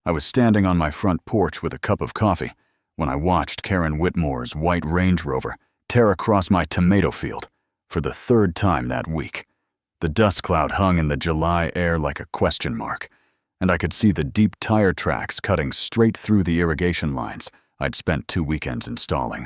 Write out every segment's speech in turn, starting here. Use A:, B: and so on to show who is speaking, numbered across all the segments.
A: I was standing on my front porch with a cup of coffee when I watched Karen Whitmore's white Range Rover tear across my tomato field for the third time that week. The dust cloud hung in the July air like a question mark, and I could see the deep tire tracks cutting straight through the irrigation lines I'd spent 2 weekends installing.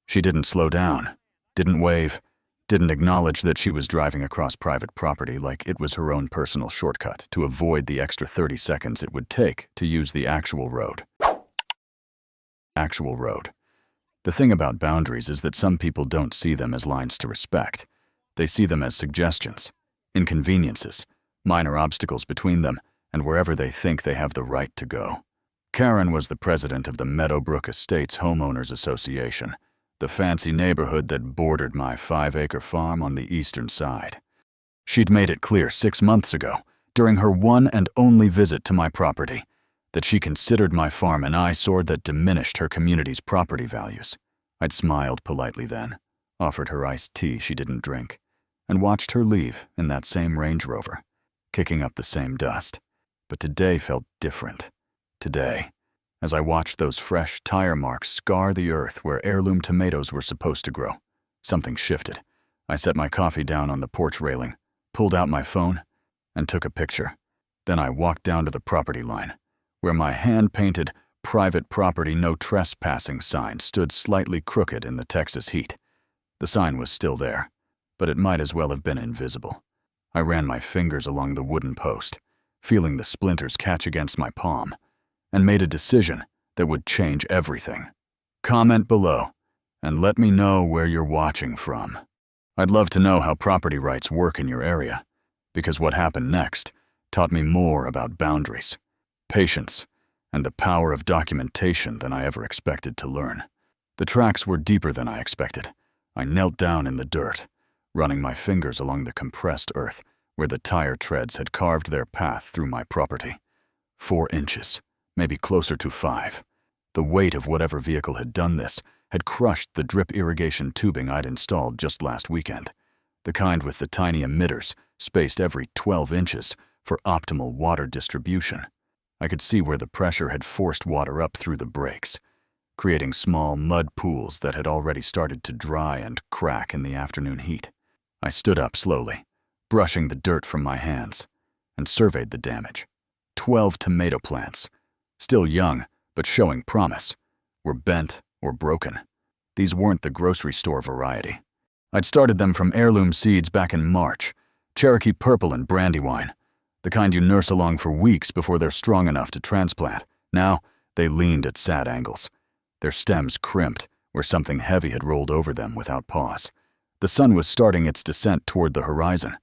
A: She didn't slow down, didn't wave, didn't acknowledge that she was driving across private property like it was her own personal shortcut to avoid the extra 30 seconds it would take to use the actual road. Actual road. The thing about boundaries is that some people don't see them as lines to respect. They see them as suggestions, inconveniences, minor obstacles between them, and wherever they think they have the right to go. Karen was the president of the Meadowbrook Estates Homeowners Association, the fancy neighborhood that bordered my 5-acre farm on the eastern side. She'd made it clear 6 months ago, during her one and only visit to my property, that she considered my farm an eyesore that diminished her community's property values. I'd smiled politely then, offered her iced tea she didn't drink, and watched her leave in that same Range Rover, kicking up the same dust. But today felt different. Today, as I watched those fresh tire marks scar the earth where heirloom tomatoes were supposed to grow, something shifted. I set my coffee down on the porch railing, pulled out my phone, and took a picture. Then I walked down to the property line, where my hand-painted "Private Property No Trespassing" sign stood slightly crooked in the Texas heat. The sign was still there, but it might as well have been invisible. I ran my fingers along the wooden post, feeling the splinters catch against my palm, and made a decision that would change everything. Comment below, and let me know where you're watching from. I'd love to know how property rights work in your area, because what happened next taught me more about boundaries, patience, and the power of documentation than I ever expected to learn. The tracks were deeper than I expected. I knelt down in the dirt, running my fingers along the compressed earth where the tire treads had carved their path through my property. 4 inches, maybe closer to 5. The weight of whatever vehicle had done this had crushed the drip irrigation tubing I'd installed just last weekend, the kind with the tiny emitters spaced every 12 inches for optimal water distribution. I could see where the pressure had forced water up through the breaks, creating small mud pools that had already started to dry and crack in the afternoon heat. I stood up slowly, brushing the dirt from my hands, and surveyed the damage. 12 tomato plants, still young but showing promise, were bent or broken. These weren't the grocery store variety. I'd started them from heirloom seeds back in March, Cherokee Purple and Brandywine, the kind you nurse along for weeks before they're strong enough to transplant. Now, they leaned at sad angles, their stems crimped where something heavy had rolled over them without pause. The sun was starting its descent toward the horizon,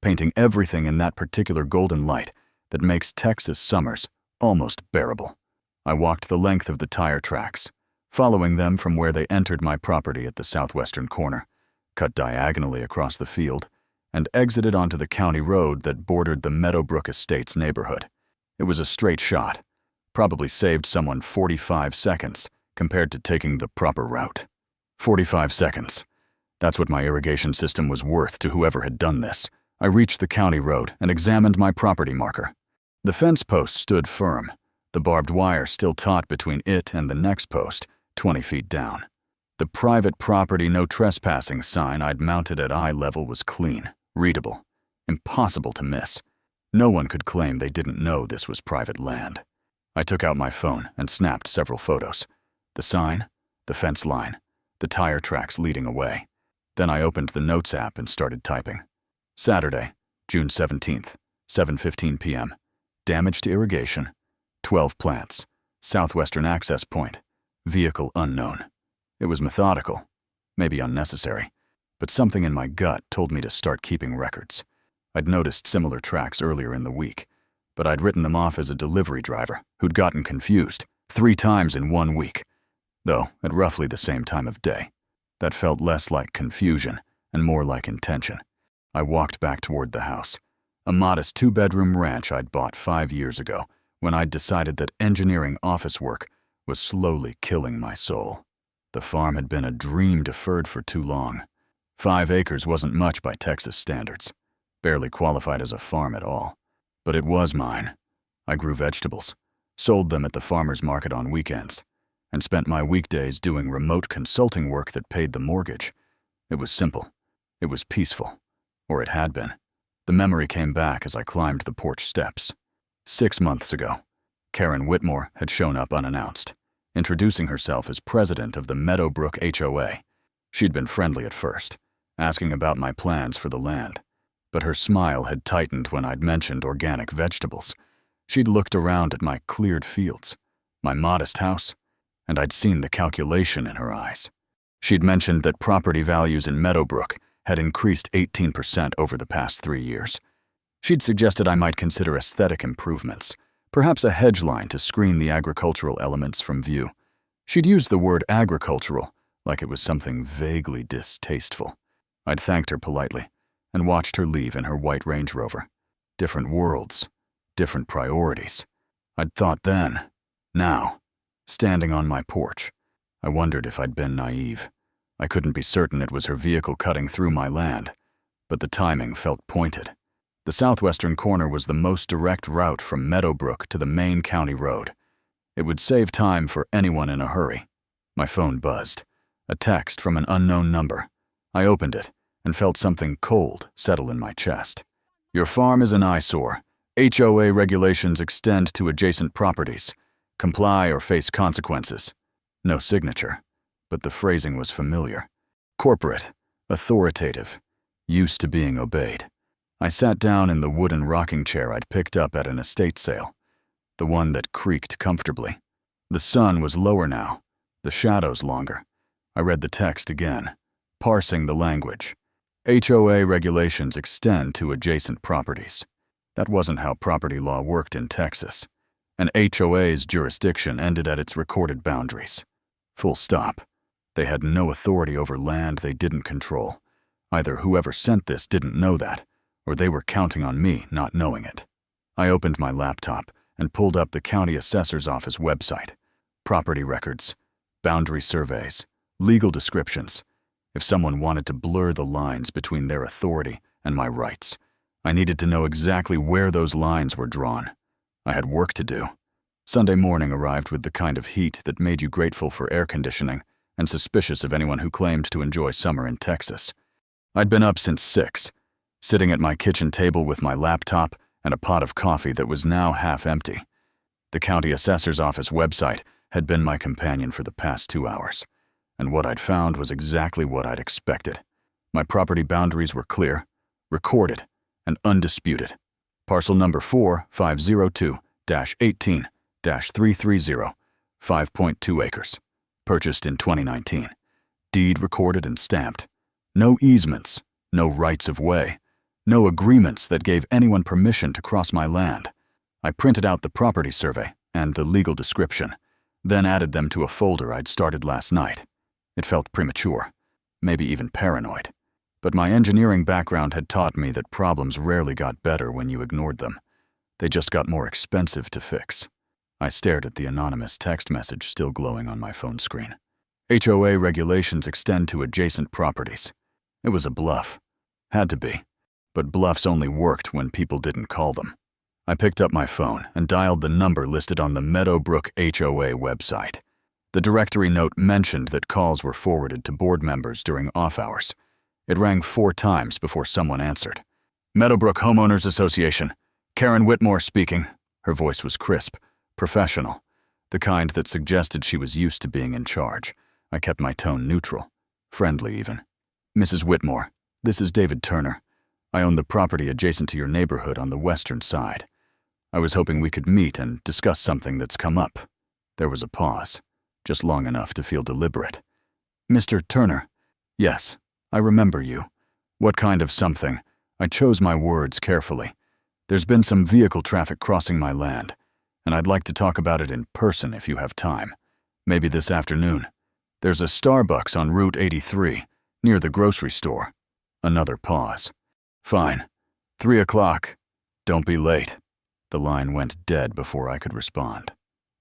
A: painting everything in that particular golden light that makes Texas summers almost bearable. I walked the length of the tire tracks, following them from where they entered my property at the southwestern corner, cut diagonally across the field, and exited onto the county road that bordered the Meadowbrook Estates neighborhood. It was a straight shot, probably saved someone 45 seconds compared to taking the proper route. 45 seconds. That's what my irrigation system was worth to whoever had done this. I reached the county road and examined my property marker. The fence post stood firm, the barbed wire still taut between it and the next post, 20 feet down. The "Private Property No Trespassing" sign I'd mounted at eye level was clean, readable, impossible to miss. No one could claim they didn't know this was private land. I took out my phone and snapped several photos. The sign, the fence line, the tire tracks leading away. Then I opened the Notes app and started typing. Saturday, June 17th, 7:15 p.m. Damage to irrigation, 12 plants, southwestern access point, vehicle unknown. It was methodical, maybe unnecessary, but something in my gut told me to start keeping records. I'd noticed similar tracks earlier in the week, but I'd written them off as a delivery driver who'd gotten confused 3 times in 1 week, though at roughly the same time of day. That felt less like confusion and more like intention. I walked back toward the house, a modest 2-bedroom ranch I'd bought 5 years ago when I'd decided that engineering office work was slowly killing my soul. The farm had been a dream deferred for too long. 5 acres wasn't much by Texas standards, barely qualified as a farm at all. But it was mine. I grew vegetables, sold them at the farmer's market on weekends, and spent my weekdays doing remote consulting work that paid the mortgage. It was simple. It was peaceful. Or it had been. The memory came back as I climbed the porch steps. 6 months ago, Karen Whitmore had shown up unannounced, introducing herself as president of the Meadowbrook HOA. She'd been friendly at first, asking about my plans for the land, but her smile had tightened when I'd mentioned organic vegetables. She'd looked around at my cleared fields, my modest house, and I'd seen the calculation in her eyes. She'd mentioned that property values in Meadowbrook had increased 18% over the past 3 years. She'd suggested I might consider aesthetic improvements, perhaps a hedge line to screen the agricultural elements from view. She'd used the word agricultural like it was something vaguely distasteful. I'd thanked her politely and watched her leave in her white Range Rover. Different worlds, different priorities. I'd thought then. Now, standing on my porch, I wondered if I'd been naive. I couldn't be certain it was her vehicle cutting through my land, but the timing felt pointed. The southwestern corner was the most direct route from Meadowbrook to the main county road. It would save time for anyone in a hurry. My phone buzzed. A text from an unknown number. I opened it and felt something cold settle in my chest. Your farm is an eyesore. HOA regulations extend to adjacent properties. Comply or face consequences. No signature, but the phrasing was familiar. Corporate, authoritative, used to being obeyed. I sat down in the wooden rocking chair I'd picked up at an estate sale, the one that creaked comfortably. The sun was lower now, the shadows longer. I read the text again, parsing the language. HOA regulations extend to adjacent properties. That wasn't how property law worked in Texas. An HOA's jurisdiction ended at its recorded boundaries. Full stop. They had no authority over land they didn't control. Either whoever sent this didn't know that, or they were counting on me not knowing it. I opened my laptop and pulled up the county assessor's office website. Property records, boundary surveys, legal descriptions. If someone wanted to blur the lines between their authority and my rights, I needed to know exactly where those lines were drawn. I had work to do. Sunday morning arrived with the kind of heat that made you grateful for air conditioning and suspicious of anyone who claimed to enjoy summer in Texas. I'd been up since 6, sitting at my kitchen table with my laptop and a pot of coffee that was now half empty. The county assessor's office website had been my companion for the past 2 hours, and what I'd found was exactly what I'd expected. My property boundaries were clear, recorded, and undisputed. Parcel number 4502-18-330, 5.2 acres. Purchased in 2019. Deed recorded and stamped. No easements, no rights of way, no agreements that gave anyone permission to cross my land. I printed out the property survey and the legal description, then added them to a folder I'd started last night. It felt premature, maybe even paranoid. But my engineering background had taught me that problems rarely got better when you ignored them. They just got more expensive to fix. I stared at the anonymous text message still glowing on my phone screen. HOA regulations extend to adjacent properties. It was a bluff. Had to be. But bluffs only worked when people didn't call them. I picked up my phone and dialed the number listed on the Meadowbrook HOA website. The directory note mentioned that calls were forwarded to board members during off hours. It rang 4 times before someone answered. Meadowbrook Homeowners Association. Karen Whitmore speaking. Her voice was crisp, professional, the kind that suggested she was used to being in charge. I kept my tone neutral, friendly even. Mrs. Whitmore, this is David Turner. I own the property adjacent to your neighborhood on the western side. I was hoping we could meet and discuss something that's come up. There was a pause, just long enough to feel deliberate. Mr. Turner, yes, I remember you. What kind of something? I chose my words carefully. There's been some vehicle traffic crossing my land, and I'd like to talk about it in person if you have time. Maybe this afternoon. There's a Starbucks on Route 83, near the grocery store. Another pause. Fine. 3 o'clock. Don't be late. The line went dead before I could respond.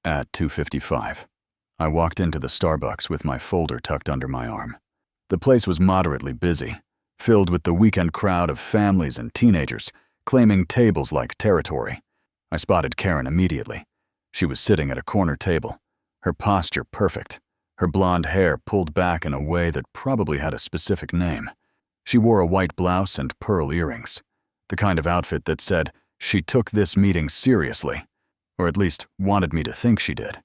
A: At 2:55. I walked into the Starbucks with my folder tucked under my arm. The place was moderately busy, filled with the weekend crowd of families and teenagers claiming tables like territory. I spotted Karen immediately. She was sitting at a corner table, her posture perfect, her blonde hair pulled back in a way that probably had a specific name. She wore a white blouse and pearl earrings, the kind of outfit that said she took this meeting seriously, or at least wanted me to think she did.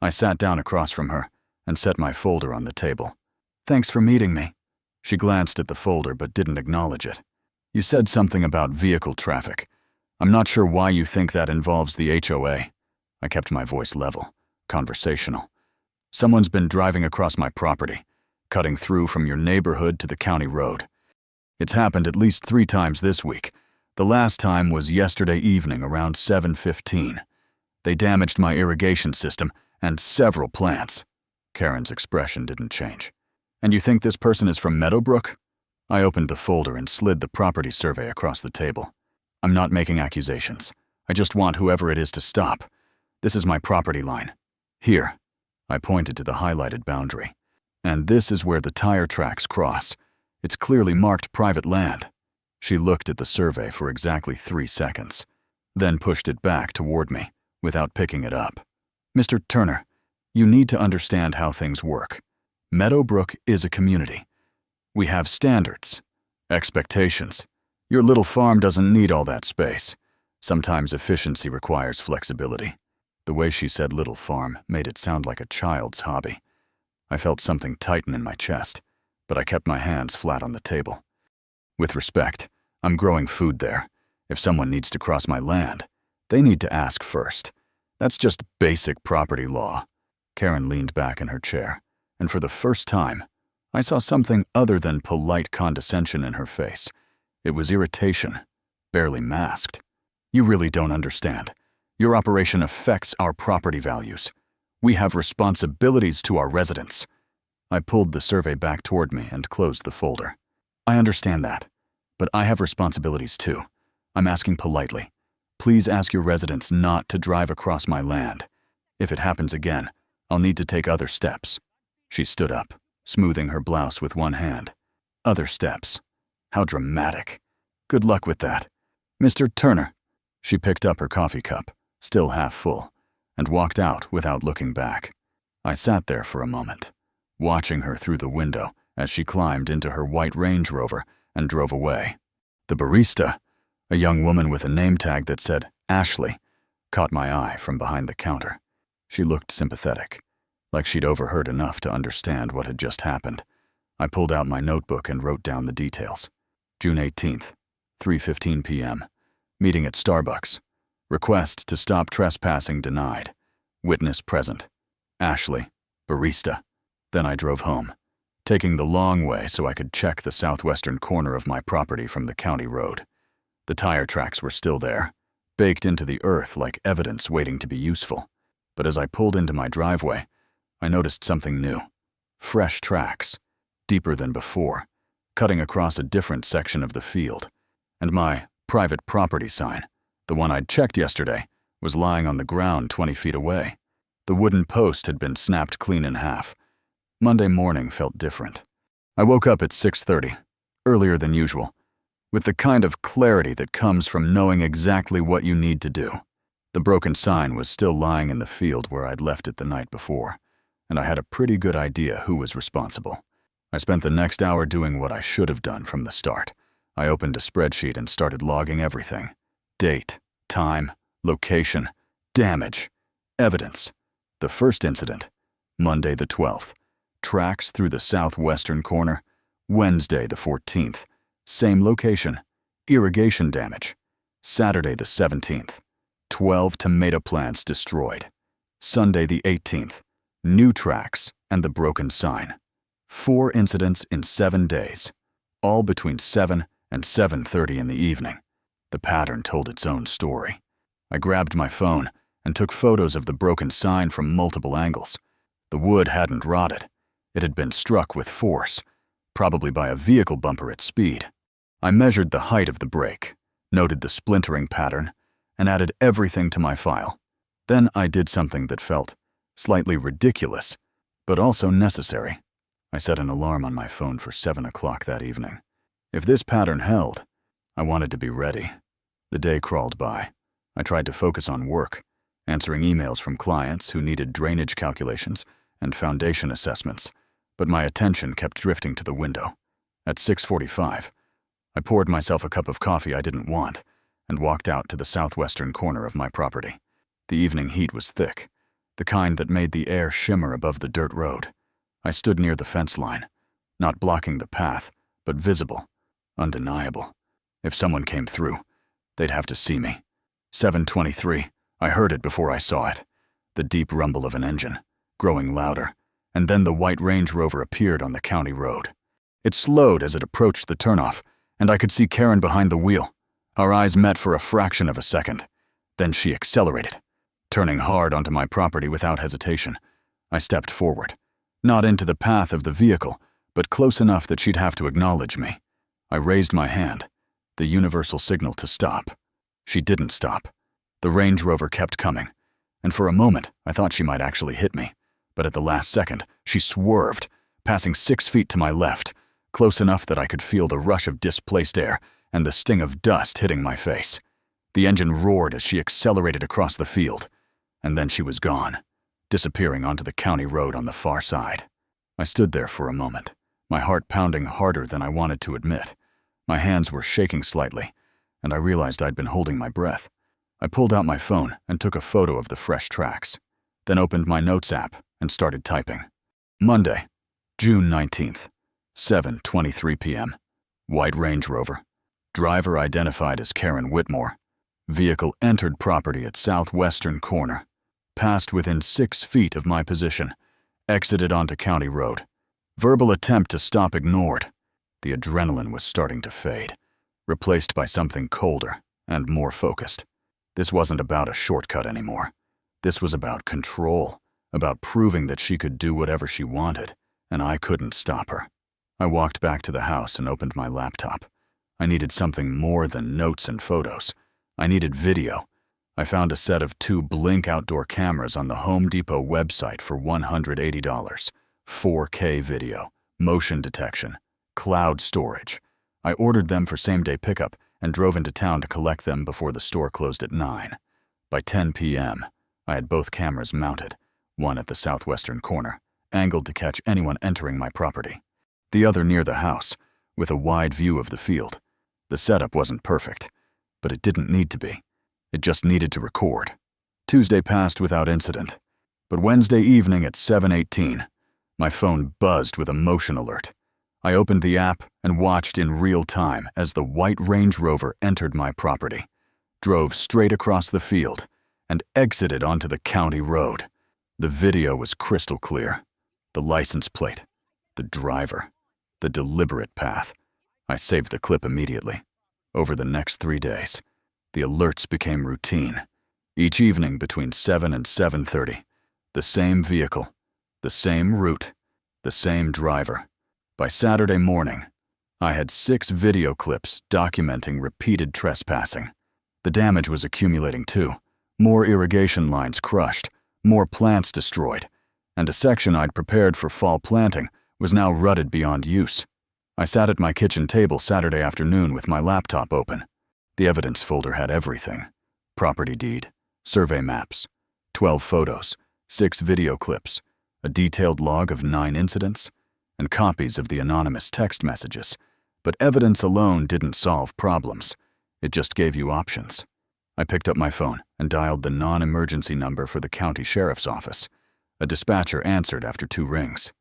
A: I sat down across from her and set my folder on the table. "Thanks for meeting me." She glanced at the folder but didn't acknowledge it. "You said something about vehicle traffic. I'm not sure why you think that involves the HOA. I kept my voice level, conversational. "Someone's been driving across my property, cutting through from your neighborhood to the county road. It's happened at least 3 times this week. The last time was yesterday evening around 7:15. They damaged my irrigation system and several plants." Karen's expression didn't change. "And you think this person is from Meadowbrook?" I opened the folder and slid the property survey across the table. "I'm not making accusations. I just want whoever it is to stop. This is my property line. Here." I pointed to the highlighted boundary. "And this is where the tire tracks cross. It's clearly marked private land." She looked at the survey for exactly 3 seconds, then pushed it back toward me without picking it up. "Mr. Turner, you need to understand how things work. Meadowbrook is a community. We have standards, expectations. Your little farm doesn't need all that space. Sometimes efficiency requires flexibility." The way she said little farm made it sound like a child's hobby. I felt something tighten in my chest, but I kept my hands flat on the table. "With respect, I'm growing food there. If someone needs to cross my land, they need to ask first. That's just basic property law." Karen leaned back in her chair, and for the first time, I saw something other than polite condescension in her face. It was irritation, barely masked. "You really don't understand. Your operation affects our property values. We have responsibilities to our residents." I pulled the survey back toward me and closed the folder. "I understand that, but I have responsibilities too. I'm asking politely. Please ask your residents not to drive across my land. If it happens again, I'll need to take other steps." She stood up, smoothing her blouse with one hand. "Other steps? How dramatic. Good luck with that. Mr. Turner." She picked up her coffee cup, still half full, and walked out without looking back. I sat there for a moment, watching her through the window as she climbed into her white Range Rover and drove away. The barista, a young woman with a name tag that said Ashley, caught my eye from behind the counter. She looked sympathetic, like she'd overheard enough to understand what had just happened. I pulled out my notebook and wrote down the details. June 18th, 3:15 p.m. Meeting at Starbucks. Request to stop trespassing denied. Witness present. Ashley, barista. Then I drove home, taking the long way so I could check the southwestern corner of my property from the county road. The tire tracks were still there, baked into the earth like evidence waiting to be useful. But as I pulled into my driveway, I noticed something new. Fresh tracks, deeper than before, cutting across a different section of the field. And my private property sign, the one I'd checked yesterday, was lying on the ground 20 feet away. The wooden post had been snapped clean in half. Monday morning felt different. I woke up at 6:30, earlier than usual, with the kind of clarity that comes from knowing exactly what you need to do. The broken sign was still lying in the field where I'd left it the night before, and I had a pretty good idea who was responsible. I spent the next hour doing what I should have done from the start. I opened a spreadsheet and started logging everything. Date, time, location, damage, evidence. The first incident, Monday the 12th. Tracks through the southwestern corner, Wednesday the 14th. Same location, irrigation damage. Saturday the 17th. 12 tomato plants destroyed. Sunday the 18th. New tracks and the broken sign. 4 incidents in 7 days, all between 7 and 7:30 in the evening. The pattern told its own story. I grabbed my phone and took photos of the broken sign from multiple angles. The wood hadn't rotted. It had been struck with force, probably by a vehicle bumper at speed. I measured the height of the break, noted the splintering pattern, and added everything to my file. Then I did something that felt slightly ridiculous, but also necessary. I set an alarm on my phone for 7 o'clock that evening. If this pattern held, I wanted to be ready. The day crawled by. I tried to focus on work, answering emails from clients who needed drainage calculations and foundation assessments, but my attention kept drifting to the window. At 6:45, I poured myself a cup of coffee I didn't want and walked out to the southwestern corner of my property. The evening heat was thick, the kind that made the air shimmer above the dirt road. I stood near the fence line, not blocking the path, but visible, undeniable. If someone came through, they'd have to see me. 7:23, I heard it before I saw it. The deep rumble of an engine, growing louder, and then the white Range Rover appeared on the county road. It slowed as it approached the turnoff, and I could see Karen behind the wheel. Our eyes met for a fraction of a second. Then she accelerated, turning hard onto my property without hesitation. I stepped forward, not into the path of the vehicle, but close enough that she'd have to acknowledge me. I raised my hand, the universal signal to stop. She didn't stop. The Range Rover kept coming, and for a moment I thought she might actually hit me. But at the last second, she swerved, passing 6 feet to my left, close enough that I could feel the rush of displaced air and the sting of dust hitting my face. The engine roared as she accelerated across the field, and then she was gone, disappearing onto the county road on the far side. I stood there for a moment, my heart pounding harder than I wanted to admit. My hands were shaking slightly, and I realized I'd been holding my breath. I pulled out my phone and took a photo of the fresh tracks, then opened my notes app and started typing. Monday, June 19th, 7:23 p.m. White Range Rover. Driver identified as Karen Whitmore. Vehicle entered property at southwestern corner. Passed within 6 feet of my position. Exited onto county road. Verbal attempt to stop ignored. The adrenaline was starting to fade, replaced by something colder and more focused. This wasn't about a shortcut anymore. This was about control, about proving that she could do whatever she wanted, and I couldn't stop her. I walked back to the house and opened my laptop. I needed something more than notes and photos. I needed video. I found a set of 2 Blink outdoor cameras on the Home Depot website for $180. 4K video, motion detection, cloud storage. I ordered them for same-day pickup and drove into town to collect them before the store closed at 9. By 10 p.m., I had both cameras mounted, one at the southwestern corner, angled to catch anyone entering my property, the other near the house, with a wide view of the field. The setup wasn't perfect, but it didn't need to be. It just needed to record. Tuesday passed without incident, but Wednesday evening at 7:18, my phone buzzed with a motion alert. I opened the app and watched in real time as the white Range Rover entered my property, drove straight across the field, and exited onto the county road. The video was crystal clear. The license plate, the driver, the deliberate path. I saved the clip immediately. Over the next 3 days, the alerts became routine. Each evening between 7 and 7:30, the same vehicle, the same route, the same driver. By Saturday morning, I had 6 video clips documenting repeated trespassing. The damage was accumulating too. More irrigation lines crushed, more plants destroyed, and a section I'd prepared for fall planting was now rutted beyond use. I sat at my kitchen table Saturday afternoon with my laptop open. The evidence folder had everything: property deed, survey maps, 12 photos, 6 video clips, a detailed log of 9 incidents, and copies of the anonymous text messages. But evidence alone didn't solve problems. It just gave you options. I picked up my phone and dialed the non-emergency number for the county sheriff's office. A dispatcher answered after 2 rings.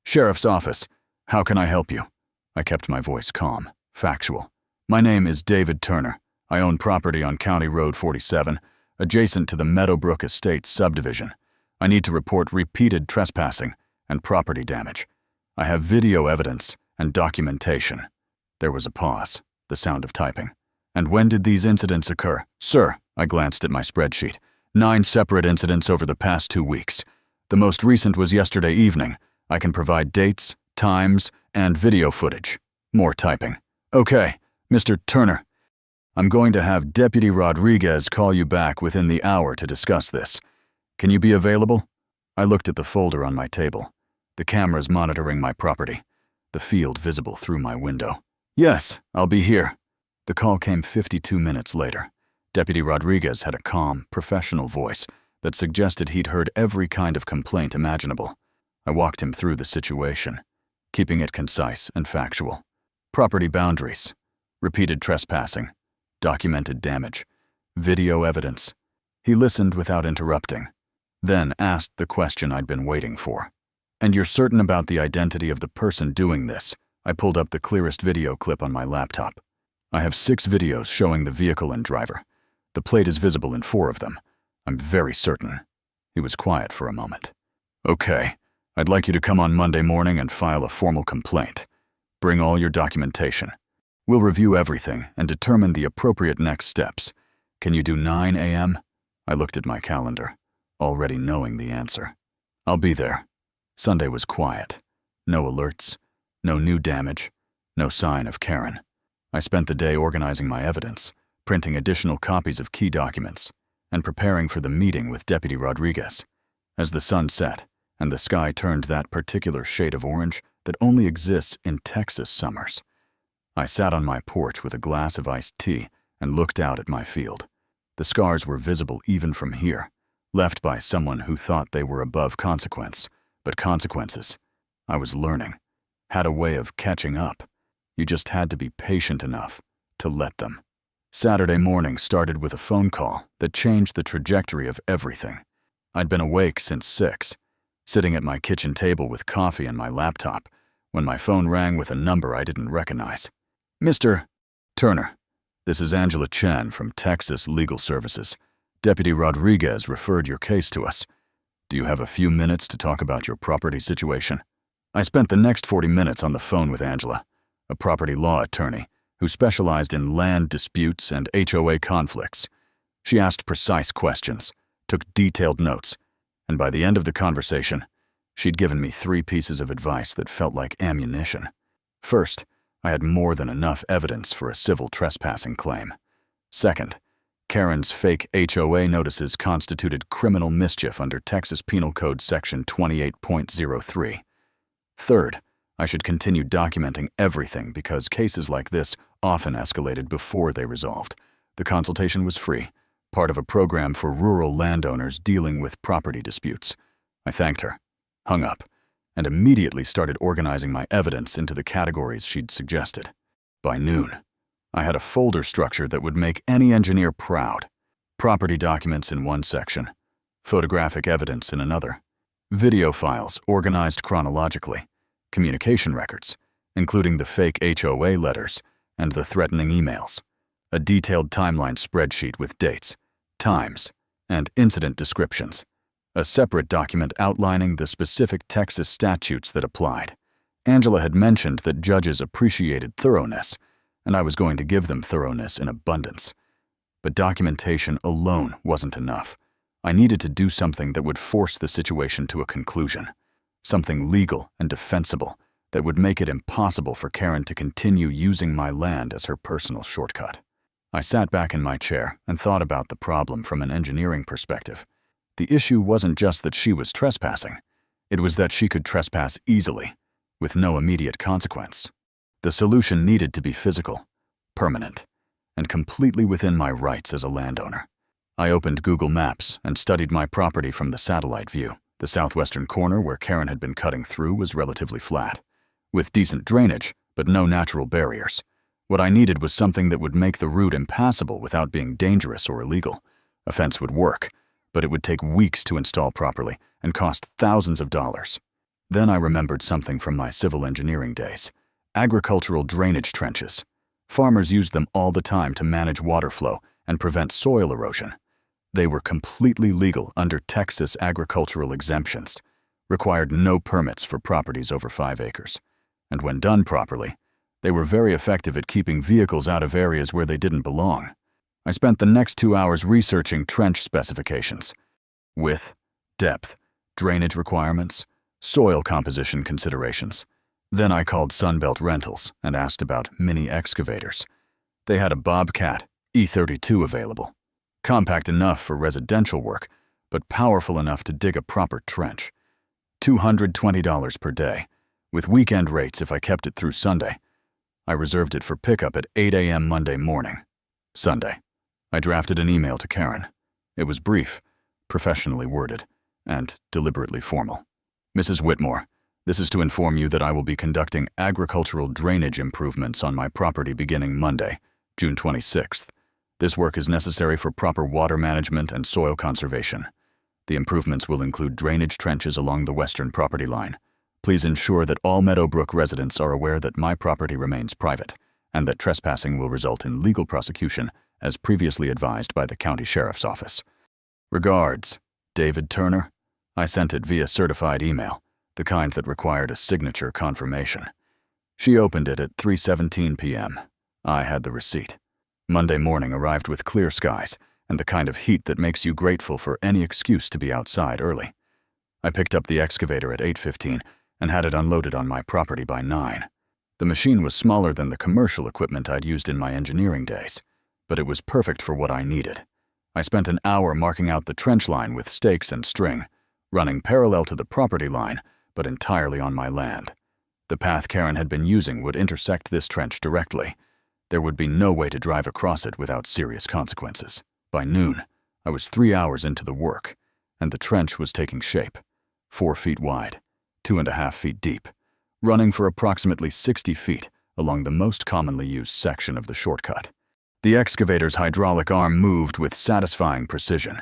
A: "Sheriff's office, how can I help you?" I kept my voice calm, factual. "My name is David Turner. I own property on County Road 47, adjacent to the Meadowbrook Estates subdivision. I need to report repeated trespassing and property damage. I have video evidence and documentation." There was a pause, the sound of typing. "And when did these incidents occur?" "Sir," I glanced at my spreadsheet, 9 separate incidents over the past 2 weeks. The most recent was yesterday evening. I can provide dates, times, and video footage." More typing. "Okay, Mr. Turner. I'm going to have Deputy Rodriguez call you back within the hour to discuss this. Can you be available?" I looked at the folder on my table, the cameras monitoring my property, the field visible through my window. "Yes, I'll be here." The call came 52 minutes later. Deputy Rodriguez had a calm, professional voice that suggested he'd heard every kind of complaint imaginable. I walked him through the situation, keeping it concise and factual. Property boundaries, repeated trespassing, documented damage, video evidence. He listened without interrupting, then asked the question I'd been waiting for. "And you're certain about the identity of the person doing this?" I pulled up the clearest video clip on my laptop. "I have 6 videos showing the vehicle and driver. The plate is visible in 4 of them. I'm very certain." He was quiet for a moment. "Okay, I'd like you to come on Monday morning and file a formal complaint. Bring all your documentation. We'll review everything and determine the appropriate next steps. Can you do 9 a.m.? I looked at my calendar, already knowing the answer. "I'll be there." Sunday was quiet. No alerts, no new damage, no sign of Karen. I spent the day organizing my evidence, printing additional copies of key documents, and preparing for the meeting with Deputy Rodriguez. As the sun set and the sky turned that particular shade of orange that only exists in Texas summers, I sat on my porch with a glass of iced tea and looked out at my field. The scars were visible even from here, left by someone who thought they were above consequence, but consequences, I was learning, had a way of catching up. You just had to be patient enough to let them. Saturday morning started with a phone call that changed the trajectory of everything. I'd been awake since 6, sitting at my kitchen table with coffee and my laptop, when my phone rang with a number I didn't recognize. "Mr. Turner, this is Angela Chen from Texas Legal Services. Deputy Rodriguez referred your case to us. Do you have a few minutes to talk about your property situation?" I spent the next 40 minutes on the phone with Angela, a property law attorney who specialized in land disputes and HOA conflicts. She asked precise questions, took detailed notes, and by the end of the conversation, she'd given me 3 pieces of advice that felt like ammunition. First, I had more than enough evidence for a civil trespassing claim. Second, Karen's fake HOA notices constituted criminal mischief under Texas Penal Code Section 28.03. Third, I should continue documenting everything because cases like this often escalated before they resolved. The consultation was free, part of a program for rural landowners dealing with property disputes. I thanked her, hung up, and immediately started organizing my evidence into the categories she'd suggested. By noon, I had a folder structure that would make any engineer proud. Property documents in one section, photographic evidence in another, video files organized chronologically, communication records, including the fake HOA letters and the threatening emails, a detailed timeline spreadsheet with dates, times, and incident descriptions, a separate document outlining the specific Texas statutes that applied. Angela had mentioned that judges appreciated thoroughness, and I was going to give them thoroughness in abundance. But documentation alone wasn't enough. I needed to do something that would force the situation to a conclusion, something legal and defensible that would make it impossible for Karen to continue using my land as her personal shortcut. I sat back in my chair and thought about the problem from an engineering perspective. The issue wasn't just that she was trespassing. It was that she could trespass easily, with no immediate consequence. The solution needed to be physical, permanent, and completely within my rights as a landowner. I opened Google Maps and studied my property from the satellite view. The southwestern corner where Karen had been cutting through was relatively flat, with decent drainage, but no natural barriers. What I needed was something that would make the route impassable without being dangerous or illegal. A fence would work, but it would take weeks to install properly and cost thousands of dollars. Then I remembered something from my civil engineering days: agricultural drainage trenches. Farmers used them all the time to manage water flow and prevent soil erosion. They were completely legal under Texas agricultural exemptions, required no permits for properties over 5 acres, and when done properly, they were very effective at keeping vehicles out of areas where they didn't belong. I spent the next 2 hours researching trench specifications: width, depth, drainage requirements, soil composition considerations. Then I called Sunbelt Rentals and asked about mini excavators. They had a Bobcat E32 available, compact enough for residential work, but powerful enough to dig a proper trench. $220 per day, with weekend rates if I kept it through Sunday. I reserved it for pickup at 8 a.m. Monday morning. Sunday. I drafted an email to Karen. It was brief, professionally worded, and deliberately formal. Mrs. Whitmore, this is to inform you that I will be conducting agricultural drainage improvements on my property beginning Monday, June 26th. This work is necessary for proper water management and soil conservation. The improvements will include drainage trenches along the western property line. Please ensure that all Meadowbrook residents are aware that my property remains private and that trespassing will result in legal prosecution as previously advised by the County Sheriff's Office. Regards, David Turner. I sent it via certified email, the kind that required a signature confirmation. She opened it at 3:17 p.m. I had the receipt. Monday morning arrived with clear skies and the kind of heat that makes you grateful for any excuse to be outside early. I picked up the excavator at 8:15 and had it unloaded on my property by 9. The machine was smaller than the commercial equipment I'd used in my engineering days, but it was perfect for what I needed. I spent an hour marking out the trench line with stakes and string, running parallel to the property line, but entirely on my land. The path Karen had been using would intersect this trench directly. There would be no way to drive across it without serious consequences. By noon, I was 3 hours into the work, and the trench was taking shape, 4 feet wide, 2.5 feet deep, running for approximately 60 feet along the most commonly used section of the shortcut. The excavator's hydraulic arm moved with satisfying precision,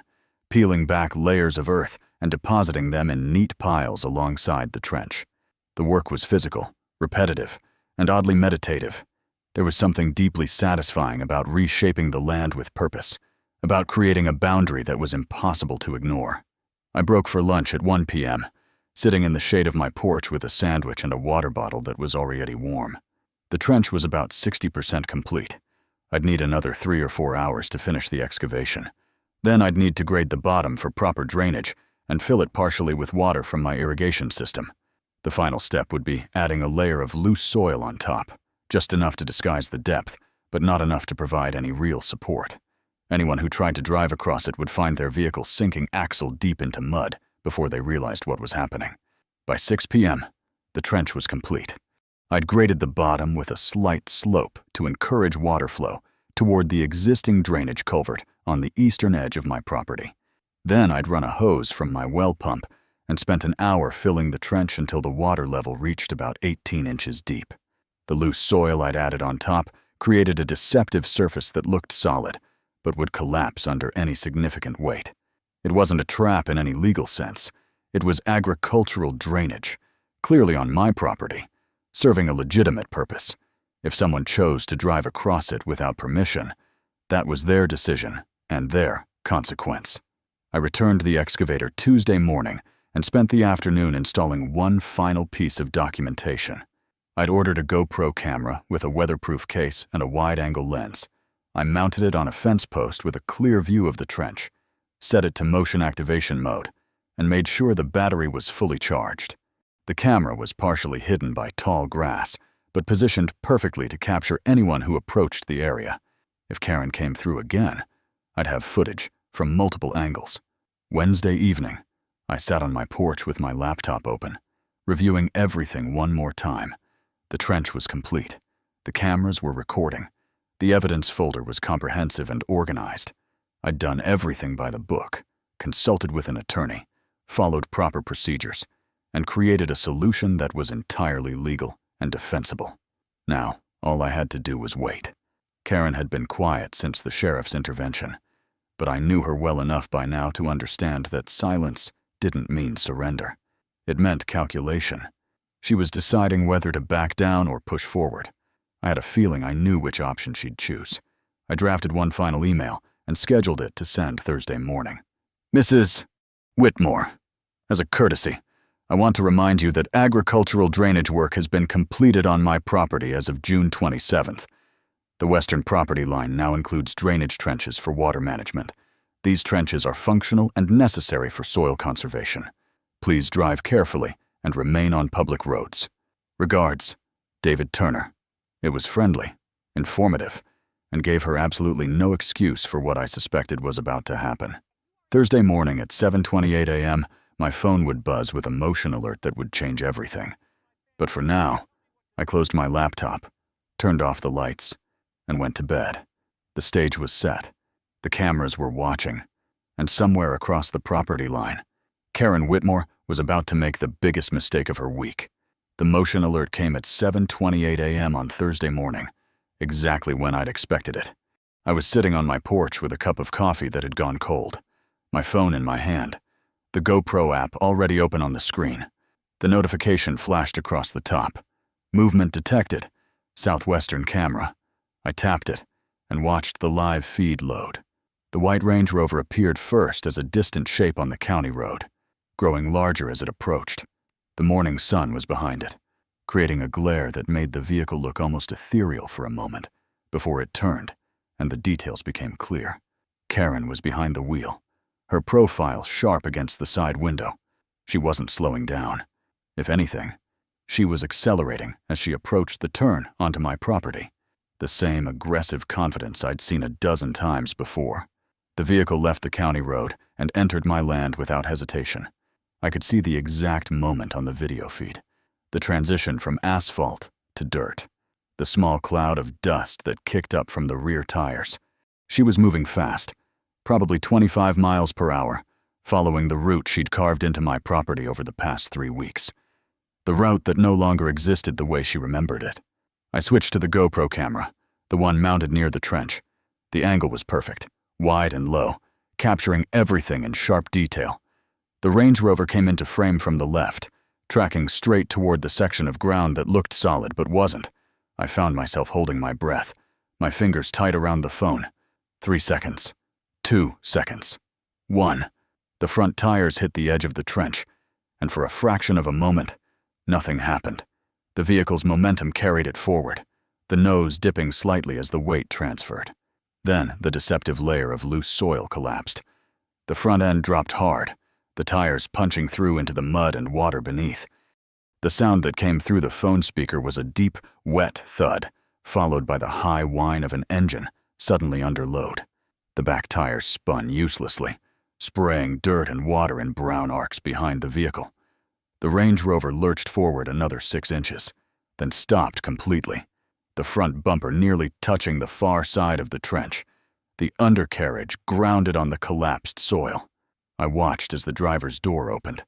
A: peeling back layers of earth and depositing them in neat piles alongside the trench. The work was physical, repetitive, and oddly meditative. There was something deeply satisfying about reshaping the land with purpose, about creating a boundary that was impossible to ignore. I broke for lunch at 1 p.m., sitting in the shade of my porch with a sandwich and a water bottle that was already warm. The trench was about 60% complete. I'd need another 3 or 4 hours to finish the excavation. Then I'd need to grade the bottom for proper drainage and fill it partially with water from my irrigation system. The final step would be adding a layer of loose soil on top, just enough to disguise the depth, but not enough to provide any real support. Anyone who tried to drive across it would find their vehicle sinking axle deep into mud before they realized what was happening. By 6 p.m., the trench was complete. I'd graded the bottom with a slight slope to encourage water flow toward the existing drainage culvert on the eastern edge of my property. Then I'd run a hose from my well pump and spent an hour filling the trench until the water level reached about 18 inches deep. The loose soil I'd added on top created a deceptive surface that looked solid, but would collapse under any significant weight. It wasn't a trap in any legal sense. It was agricultural drainage, clearly on my property, serving a legitimate purpose. If someone chose to drive across it without permission, that was their decision and their consequence. I returned the excavator Tuesday morning and spent the afternoon installing one final piece of documentation. I'd ordered a GoPro camera with a weatherproof case and a wide-angle lens. I mounted it on a fence post with a clear view of the trench, set it to motion activation mode, and made sure the battery was fully charged. The camera was partially hidden by tall grass, but positioned perfectly to capture anyone who approached the area. If Karen came through again, I'd have footage from multiple angles. Wednesday evening, I sat on my porch with my laptop open, reviewing everything one more time. The trench was complete. The cameras were recording. The evidence folder was comprehensive and organized. I'd done everything by the book, consulted with an attorney, followed proper procedures, and created a solution that was entirely legal and defensible. Now, all I had to do was wait. Karen had been quiet since the sheriff's intervention, but I knew her well enough by now to understand that silence didn't mean surrender. It meant calculation. She was deciding whether to back down or push forward. I had a feeling I knew which option she'd choose. I drafted one final email and scheduled it to send Thursday morning. Mrs. Whitmore, as a courtesy, I want to remind you that agricultural drainage work has been completed on my property as of June 27th. The western property line now includes drainage trenches for water management. These trenches are functional and necessary for soil conservation. Please drive carefully and remain on public roads. Regards, David Turner. It was friendly, informative, and gave her absolutely no excuse for what I suspected was about to happen. Thursday morning at 7:28 a.m., my phone would buzz with a motion alert that would change everything. But for now, I closed my laptop, turned off the lights, and went to bed. The stage was set. The cameras were watching. and somewhere across the property line, Karen Whitmore was about to make the biggest mistake of her week. The motion alert came at 7:28 a.m. on Thursday morning, exactly when I'd expected it. I was sitting on my porch with a cup of coffee that had gone cold, my phone in my hand, the GoPro app already open on the screen. The notification flashed across the top. Movement detected. Southwestern camera. I tapped it and watched the live feed load. The white Range Rover appeared first as a distant shape on the county road, growing larger as it approached. The morning sun was behind it, creating a glare that made the vehicle look almost ethereal for a moment before it turned and the details became clear. Karen was behind the wheel, her profile sharp against the side window. She wasn't slowing down. If anything, she was accelerating as she approached the turn onto my property. The same aggressive confidence I'd seen a dozen times before. The vehicle left the county road and entered my land without hesitation. I could see the exact moment on the video feed. The transition from asphalt to dirt. The small cloud of dust that kicked up from the rear tires. She was moving fast, probably 25 miles per hour, following the route she'd carved into my property over the past 3 weeks. The route that no longer existed the way she remembered it. I switched to the GoPro camera, the one mounted near the trench. The angle was perfect, wide and low, capturing everything in sharp detail. The Range Rover came into frame from the left, tracking straight toward the section of ground that looked solid but wasn't. I found myself holding my breath, my fingers tight around the phone. 3 seconds. 2 seconds. 1. The front tires hit the edge of the trench, and for a fraction of a moment, nothing happened. The vehicle's momentum carried it forward, the nose dipping slightly as the weight transferred. Then the deceptive layer of loose soil collapsed. The front end dropped hard, the tires punching through into the mud and water beneath. The sound that came through the phone speaker was a deep, wet thud, followed by the high whine of an engine suddenly under load. The back tires spun uselessly, spraying dirt and water in brown arcs behind the vehicle. The Range Rover lurched forward another 6 inches, then stopped completely, the front bumper nearly touching the far side of the trench. The undercarriage grounded on the collapsed soil. I watched as the driver's door opened.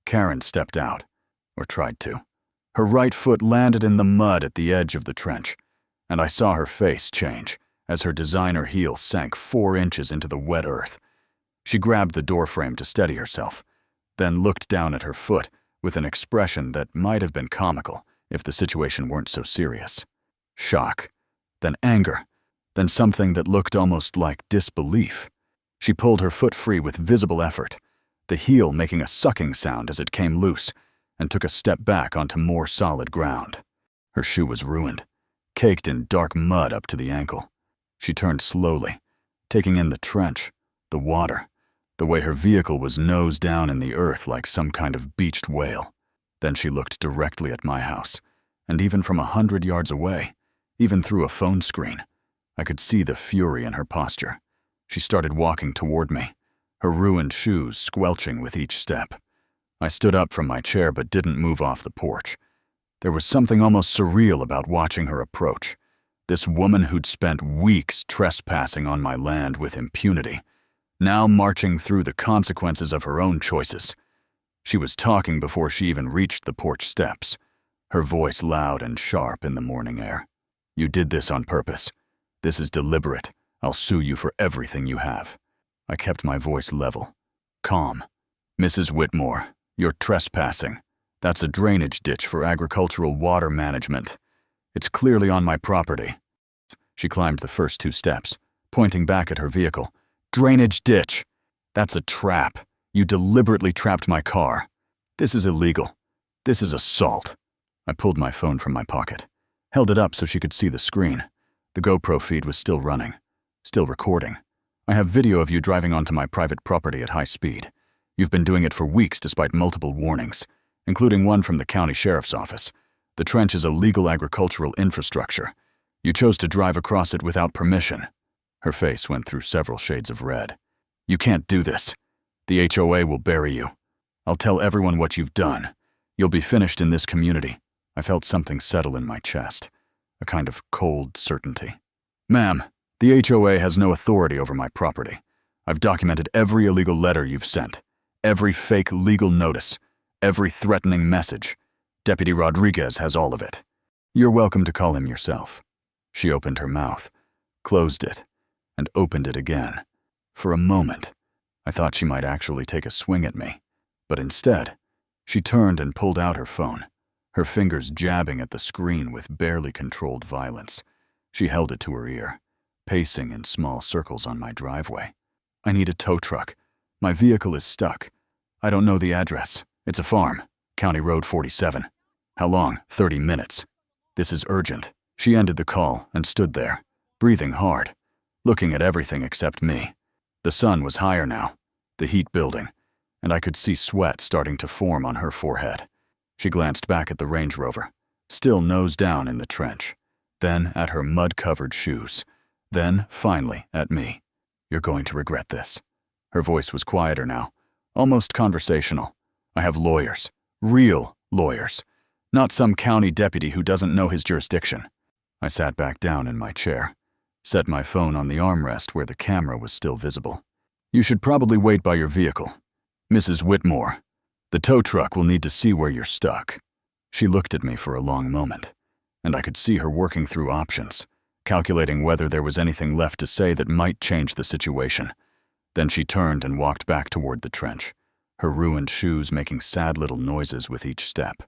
A: Karen stepped out, or tried to. Her right foot landed in the mud at the edge of the trench, and I saw her face change as her designer heel sank 4 inches into the wet earth. She grabbed the doorframe to steady herself, then looked down at her foot with an expression that might have been comical if the situation weren't so serious. Shock, then anger, then something that looked almost like disbelief. She pulled her foot free with visible effort, the heel making a sucking sound as it came loose, and took a step back onto more solid ground. Her shoe was ruined, caked in dark mud up to the ankle. She turned slowly, taking in the trench, the water, the way her vehicle was nose down in the earth like some kind of beached whale. Then she looked directly at my house, and even from 100 yards away, even through a phone screen, I could see the fury in her posture. She started walking toward me, her ruined shoes squelching with each step. I stood up from my chair but didn't move off the porch. There was something almost surreal about watching her approach. This woman who'd spent weeks trespassing on my land with impunity, now marching through the consequences of her own choices. She was talking before she even reached the porch steps, her voice loud and sharp in the morning air. "You did this on purpose. This is deliberate. I'll sue you for everything you have." I kept my voice level, calm. "Mrs. Whitmore, you're trespassing. That's a drainage ditch for agricultural water management. It's clearly on my property." She climbed the first 2 steps, pointing back at her vehicle. "Drainage ditch. That's a trap. You deliberately trapped my car. This is illegal. This is assault." I pulled my phone from my pocket, held it up so she could see the screen. The GoPro feed was still running, still recording. "I have video of you driving onto my private property at high speed. You've been doing it for weeks despite multiple warnings, including one from the county sheriff's office. The trench is a legal agricultural infrastructure. You chose to drive across it without permission." Her face went through several shades of red. "You can't do this. The HOA will bury you. I'll tell everyone what you've done. You'll be finished in this community." I felt something settle in my chest, a kind of cold certainty. "Ma'am, the HOA has no authority over my property. I've documented every illegal letter you've sent, every fake legal notice, every threatening message. Deputy Rodriguez has all of it. You're welcome to call him yourself." She opened her mouth, closed it, and opened it again. For a moment, I thought she might actually take a swing at me, but instead, she turned and pulled out her phone, her fingers jabbing at the screen with barely controlled violence. She held it to her ear, pacing in small circles on my driveway. "I need a tow truck. My vehicle is stuck. I don't know the address. It's a farm, County Road 47. How long? 30 minutes. This is urgent." She ended the call and stood there, breathing hard, looking at everything except me. The sun was higher now, the heat building, and I could see sweat starting to form on her forehead. She glanced back at the Range Rover, still nose down in the trench, then at her mud-covered shoes, then, finally, at me. "You're going to regret this." Her voice was quieter now, almost conversational. "I have lawyers, real lawyers, not some county deputy who doesn't know his jurisdiction." I sat back down in my chair, set my phone on the armrest where the camera was still visible. "You should probably wait by your vehicle. Mrs. Whitmore, the tow truck will need to see where you're stuck." She looked at me for a long moment, and I could see her working through options, calculating whether there was anything left to say that might change the situation. Then she turned and walked back toward the trench, her ruined shoes making sad little noises with each step.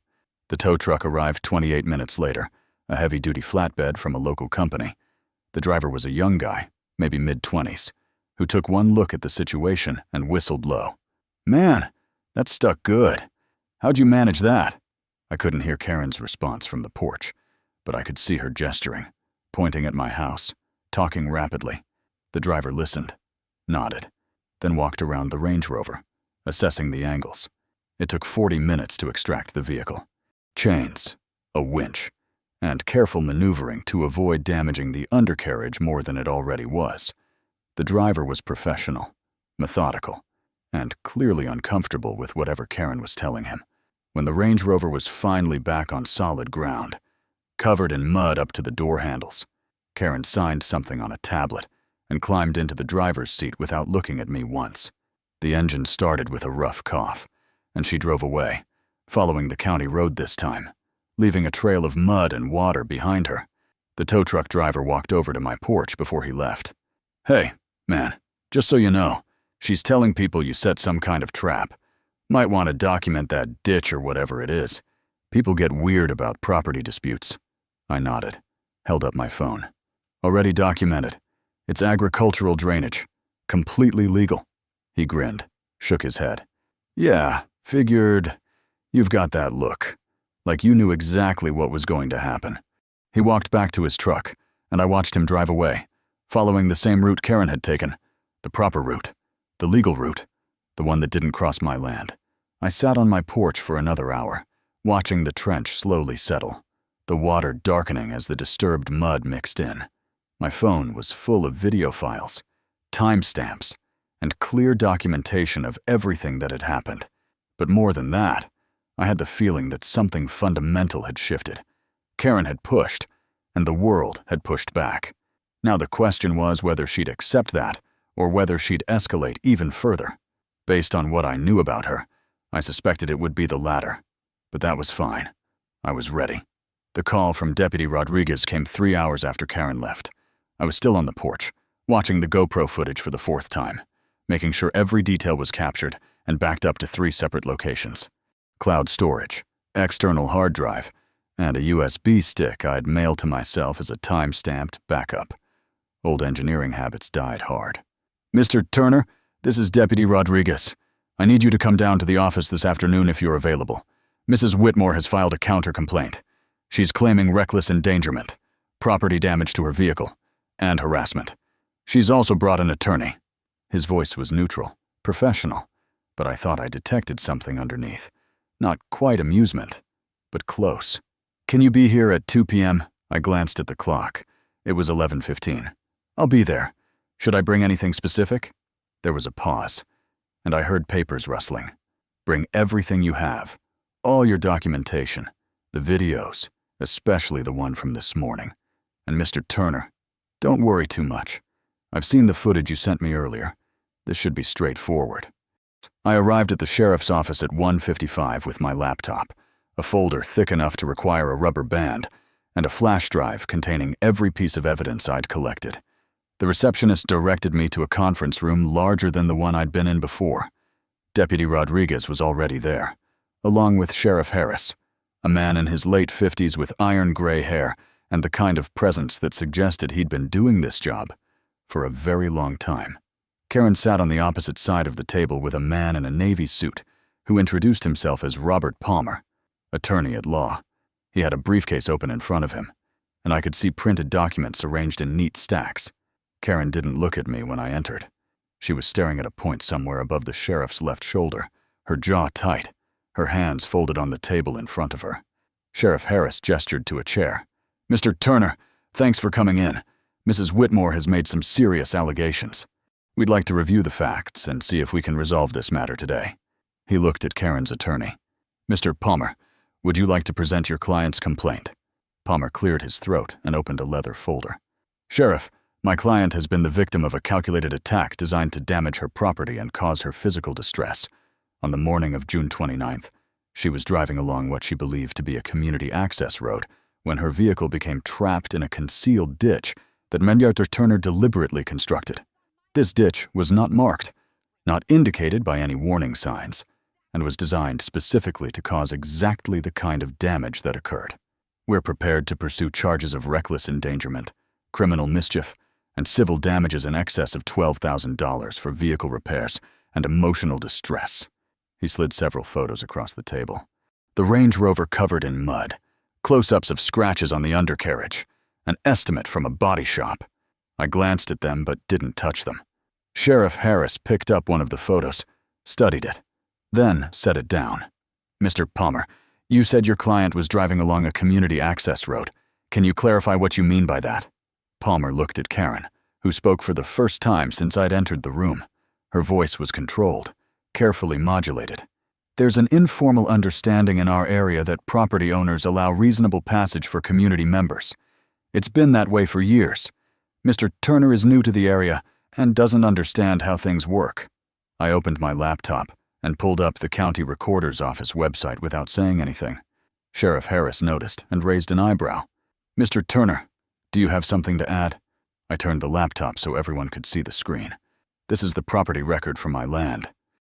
A: The tow truck arrived 28 minutes later, a heavy-duty flatbed from a local company. The driver was a young guy, maybe mid-20s, who took one look at the situation and whistled low. "Man, that stuck good. How'd you manage that?" I couldn't hear Karen's response from the porch, but I could see her gesturing, pointing at my house, talking rapidly. The driver listened, nodded, then walked around the Range Rover, assessing the angles. It took 40 minutes to extract the vehicle. Chains, a winch, and careful maneuvering to avoid damaging the undercarriage more than it already was. The driver was professional, methodical, and clearly uncomfortable with whatever Karen was telling him. When the Range Rover was finally back on solid ground, covered in mud up to the door handles, Karen signed something on a tablet and climbed into the driver's seat without looking at me once. The engine started with a rough cough, and she drove away, following the county road this time, leaving a trail of mud and water behind her. The tow truck driver walked over to my porch before he left. "Hey, man, just so you know, she's telling people you set some kind of trap. Might want to document that ditch or whatever it is. People get weird about property disputes." I nodded, held up my phone. "Already documented. It's agricultural drainage. Completely legal." He grinned, shook his head. "Yeah, figured. You've got that look. Like you knew exactly what was going to happen." He walked back to his truck, and I watched him drive away, following the same route Karen had taken. The proper route. The legal route. The one that didn't cross my land. I sat on my porch for another hour, watching the trench slowly settle, the water darkening as the disturbed mud mixed in. My phone was full of video files, timestamps, and clear documentation of everything that had happened. But more than that, I had the feeling that something fundamental had shifted. Karen had pushed, and the world had pushed back. Now the question was whether she'd accept that, or whether she'd escalate even further. Based on what I knew about her, I suspected it would be the latter. But that was fine. I was ready. The call from Deputy Rodriguez came 3 hours after Karen left. I was still on the porch, watching the GoPro footage for the 4th time, making sure every detail was captured and backed up to 3 separate locations. Cloud storage, external hard drive, and a USB stick I'd mailed to myself as a time-stamped backup. Old engineering habits died hard. "Mr. Turner, this is Deputy Rodriguez. I need you to come down to the office this afternoon if you're available. Mrs. Whitmore has filed a counter-complaint. She's claiming reckless endangerment, property damage to her vehicle, and harassment. She's also brought an attorney." His voice was neutral, professional, but I thought I detected something underneath. Not quite amusement, but close. "Can you be here at 2 p.m.? I glanced at the clock. It was 11:15. "I'll be there. Should I bring anything specific?" There was a pause, and I heard papers rustling. "Bring everything you have. All your documentation. The videos, especially the one from this morning. And Mr. Turner, don't worry too much. I've seen the footage you sent me earlier. This should be straightforward. I arrived at the sheriff's office at 1:55 with my laptop, a folder thick enough to require a rubber band, and a flash drive containing every piece of evidence I'd collected. The receptionist directed me to a conference room larger than the one I'd been in before. Deputy Rodriguez was already there, along with Sheriff Harris, a man in his late 50s with iron gray hair and the kind of presence that suggested he'd been doing this job for a very long time. Karen sat on the opposite side of the table with a man in a Navy suit who introduced himself as Robert Palmer, attorney at law. He had a briefcase open in front of him, and I could see printed documents arranged in neat stacks. Karen didn't look at me when I entered. She was staring at a point somewhere above the sheriff's left shoulder, her jaw tight, her hands folded on the table in front of her. Sheriff Harris gestured to a chair. "Mr. Turner, thanks for coming in. Mrs. Whitmore has made some serious allegations. We'd like to review the facts and see if we can resolve this matter today." He looked at Karen's attorney. "Mr. Palmer, would you like to present your client's complaint?" Palmer cleared his throat and opened a leather folder. "Sheriff, my client has been the victim of a calculated attack designed to damage her property and cause her physical distress. On the morning of June 29th, she was driving along what she believed to be a community access road when her vehicle became trapped in a concealed ditch that Mr. Turner deliberately constructed. This ditch was not marked, not indicated by any warning signs, and was designed specifically to cause exactly the kind of damage that occurred. We're prepared to pursue charges of reckless endangerment, criminal mischief, and civil damages in excess of $12,000 for vehicle repairs and emotional distress." He slid several photos across the table. The Range Rover covered in mud, close-ups of scratches on the undercarriage, an estimate from a body shop. I glanced at them but didn't touch them. Sheriff Harris picked up one of the photos, studied it, then set it down. "Mr. Palmer, you said your client was driving along a community access road. Can you clarify what you mean by that?" Palmer looked at Karen, who spoke for the first time since I'd entered the room. Her voice was controlled, carefully modulated. "There's an informal understanding in our area that property owners allow reasonable passage for community members. It's been that way for years. Mr. Turner is new to the area and doesn't understand how things work." I opened my laptop and pulled up the county recorder's office website without saying anything. Sheriff Harris noticed and raised an eyebrow. "Mr. Turner, do you have something to add?" I turned the laptop so everyone could see the screen. "This is the property record for my land.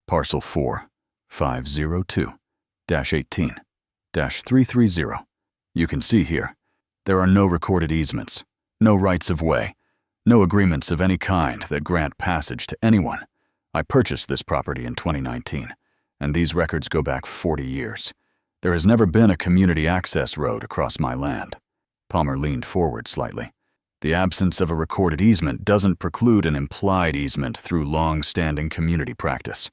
A: Parcel 4-502-18-330. You can see here, there are no recorded easements, no rights of way, no agreements of any kind that grant passage to anyone. I purchased this property in 2019, and these records go back 40 years. There has never been a community access road across my land." Palmer leaned forward slightly. "The absence of a recorded easement doesn't preclude an implied easement through long-standing community practice."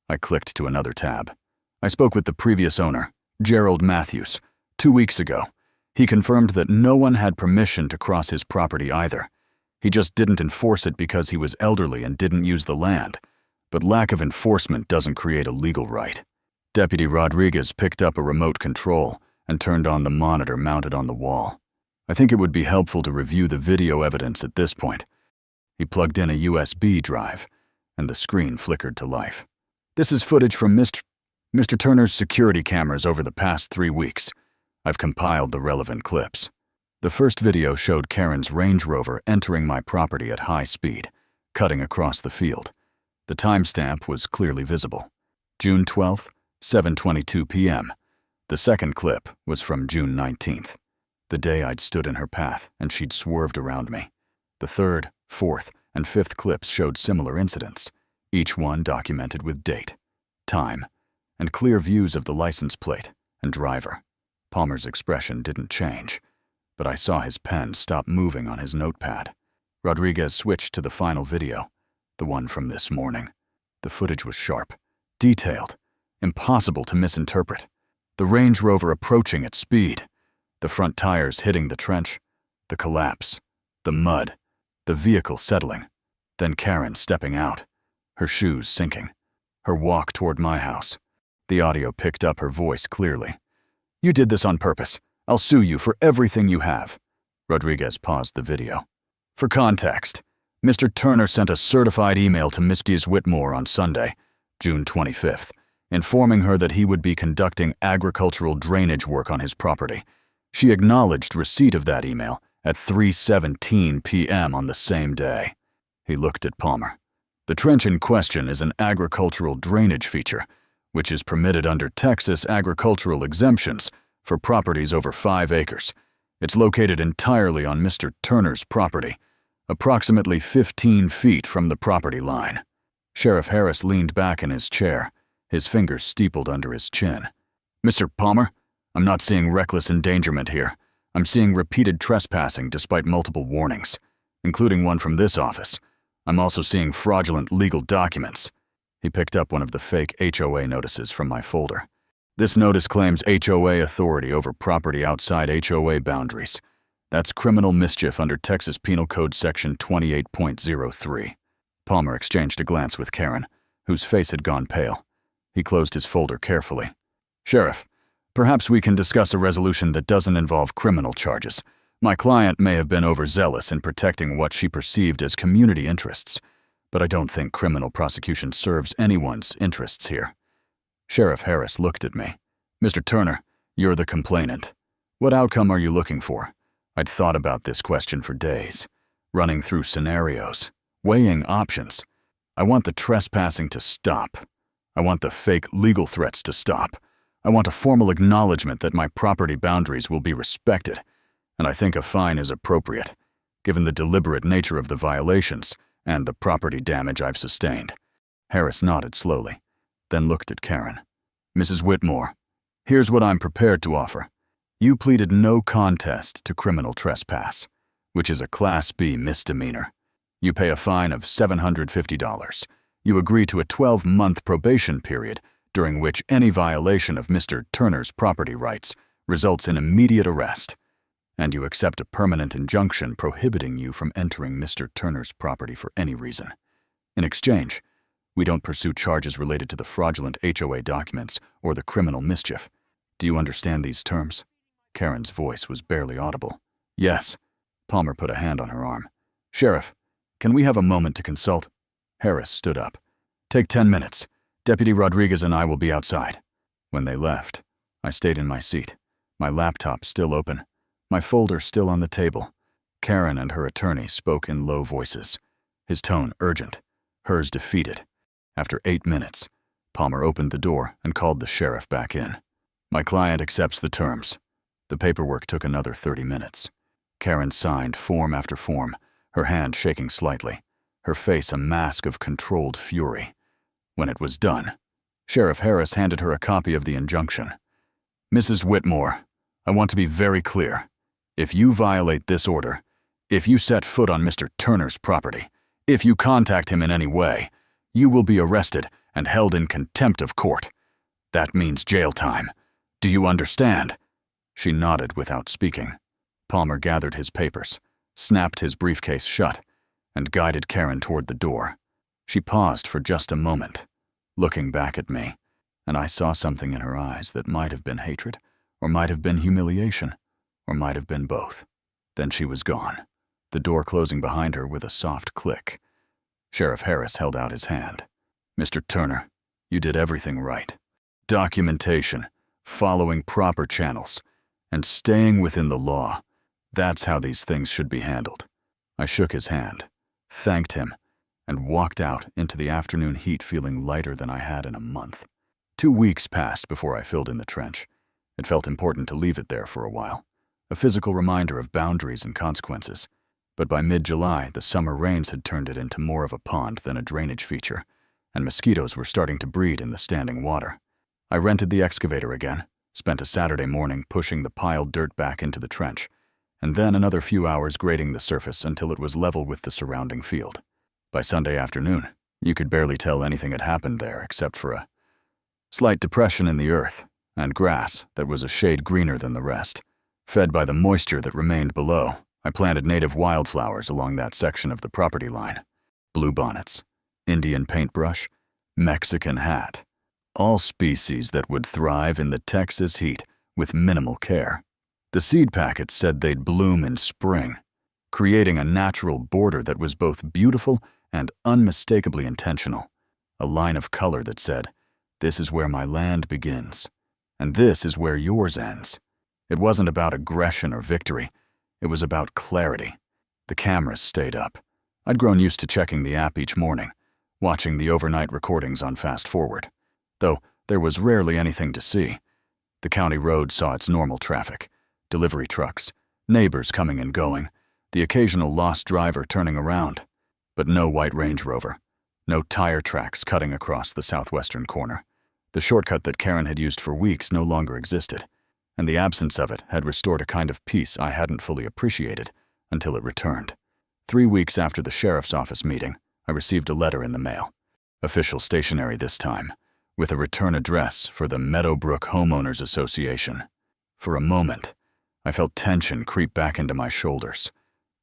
A: I clicked to another tab. "I spoke with the previous owner, Gerald Matthews, 2 weeks ago. He confirmed that no one had permission to cross his property either. He just didn't enforce it because he was elderly and didn't use the land. But lack of enforcement doesn't create a legal right." Deputy Rodriguez picked up a remote control and turned on the monitor mounted on the wall. "I think it would be helpful to review the video evidence at this point." He plugged in a USB drive, and the screen flickered to life. "This is footage from Mr. Turner's security cameras over the past 3 weeks. I've compiled the relevant clips." The first video showed Karen's Range Rover entering my property at high speed, cutting across the field. The timestamp was clearly visible. June 12th, 7:22 p.m. The second clip was from June 19th, the day I'd stood in her path and she'd swerved around me. The third, fourth, and fifth clips showed similar incidents, each one documented with date, time, and clear views of the license plate and driver. Palmer's expression didn't change, but I saw his pen stop moving on his notepad. Rodriguez switched to the final video, the one from this morning. The footage was sharp, detailed, impossible to misinterpret. The Range Rover approaching at speed, the front tires hitting the trench, the collapse, the mud, the vehicle settling, then Karen stepping out, her shoes sinking, her walk toward my house. The audio picked up her voice clearly. "You did this on purpose. I'll sue you for everything you have." Rodriguez paused the video. "For context, Mr. Turner sent a certified email to Mrs. Whitmore on Sunday, June 25th, informing her that he would be conducting agricultural drainage work on his property. She acknowledged receipt of that email at 3:17 p.m. on the same day. He looked at Palmer. The trench in question is an agricultural drainage feature, which is permitted under Texas agricultural exemptions for properties over 5 acres. It's located entirely on Mr. Turner's property, approximately 15 feet from the property line. Sheriff Harris leaned back in his chair, his fingers steepled under his chin. Mr. Palmer, I'm not seeing reckless endangerment here. I'm seeing repeated trespassing despite multiple warnings, including one from this office. I'm also seeing fraudulent legal documents. He picked up one of the fake HOA notices from my folder. This notice claims HOA authority over property outside HOA boundaries. That's criminal mischief under Texas Penal Code Section 28.03. Palmer exchanged a glance with Karen, whose face had gone pale. He closed his folder carefully. Sheriff, perhaps we can discuss a resolution that doesn't involve criminal charges. My client may have been overzealous in protecting what she perceived as community interests, but I don't think criminal prosecution serves anyone's interests here. Sheriff Harris looked at me. Mr. Turner, you're the complainant. What outcome are you looking for? I'd thought about this question for days, running through scenarios, weighing options. I want the trespassing to stop. I want the fake legal threats to stop. I want a formal acknowledgement that my property boundaries will be respected, and I think a fine is appropriate, given the deliberate nature of the violations and the property damage I've sustained. Harris nodded slowly, then looked at Karen. Mrs. Whitmore, here's what I'm prepared to offer. You pleaded no contest to criminal trespass, which is a Class B misdemeanor. You pay a fine of $750. You agree to a 12-month probation period during which any violation of Mr. Turner's property rights results in immediate arrest, and you accept a permanent injunction prohibiting you from entering Mr. Turner's property for any reason. In exchange, we don't pursue charges related to the fraudulent HOA documents or the criminal mischief. Do you understand these terms? Karen's voice was barely audible. Yes. Palmer put a hand on her arm. Sheriff, can we have a moment to consult? Harris stood up. Take 10 minutes. Deputy Rodriguez and I will be outside. When they left, I stayed in my seat, my laptop still open, my folder still on the table. Karen and her attorney spoke in low voices, his tone urgent, hers defeated. After 8 minutes, Palmer opened the door and called the sheriff back in. My client accepts the terms. The paperwork took another 30 minutes. Karen signed form after form, her hand shaking slightly, her face a mask of controlled fury. When it was done, Sheriff Harris handed her a copy of the injunction. Mrs. Whitmore, I want to be very clear. If you violate this order, if you set foot on Mr. Turner's property, if you contact him in any way, you will be arrested and held in contempt of court. That means jail time. Do you understand? She nodded without speaking. Palmer gathered his papers, snapped his briefcase shut, and guided Karen toward the door. She paused for just a moment, looking back at me, and I saw something in her eyes that might have been hatred, or might have been humiliation, or might have been both. Then she was gone, the door closing behind her with a soft click. Sheriff Harris held out his hand. Mr. Turner, you did everything right. Documentation, following proper channels, and staying within the law. That's how these things should be handled. I shook his hand, thanked him, and walked out into the afternoon heat feeling lighter than I had in a month. 2 weeks passed before I filled in the trench. It felt important to leave it there for a while, a physical reminder of boundaries and consequences. But by mid-July, the summer rains had turned it into more of a pond than a drainage feature, and mosquitoes were starting to breed in the standing water. I rented the excavator again, spent a Saturday morning pushing the piled dirt back into the trench, and then another few hours grading the surface until it was level with the surrounding field. By Sunday afternoon, you could barely tell anything had happened there except for a slight depression in the earth and grass that was a shade greener than the rest. Fed by the moisture that remained below, I planted native wildflowers along that section of the property line. Bluebonnets, Indian paintbrush, Mexican hat, all species that would thrive in the Texas heat with minimal care. The seed packets said they'd bloom in spring. creating a natural border that was both beautiful and unmistakably intentional. A line of color that said, "This is where my land begins, and this is where yours ends." It wasn't about aggression or victory. It was about clarity. The cameras stayed up. I'd grown used to checking the app each morning, watching the overnight recordings on fast forward. Though there was rarely anything to see. The county road saw its normal traffic, delivery trucks, neighbors coming and going, the occasional lost driver turning around, but no white Range Rover, no tire tracks cutting across the southwestern corner. The shortcut that Karen had used for weeks no longer existed, and the absence of it had restored a kind of peace I hadn't fully appreciated until it returned. 3 weeks after the sheriff's office meeting, I received a letter in the mail, official stationery this time, with a return address for the Meadowbrook Homeowners Association. For a moment, I felt tension creep back into my shoulders,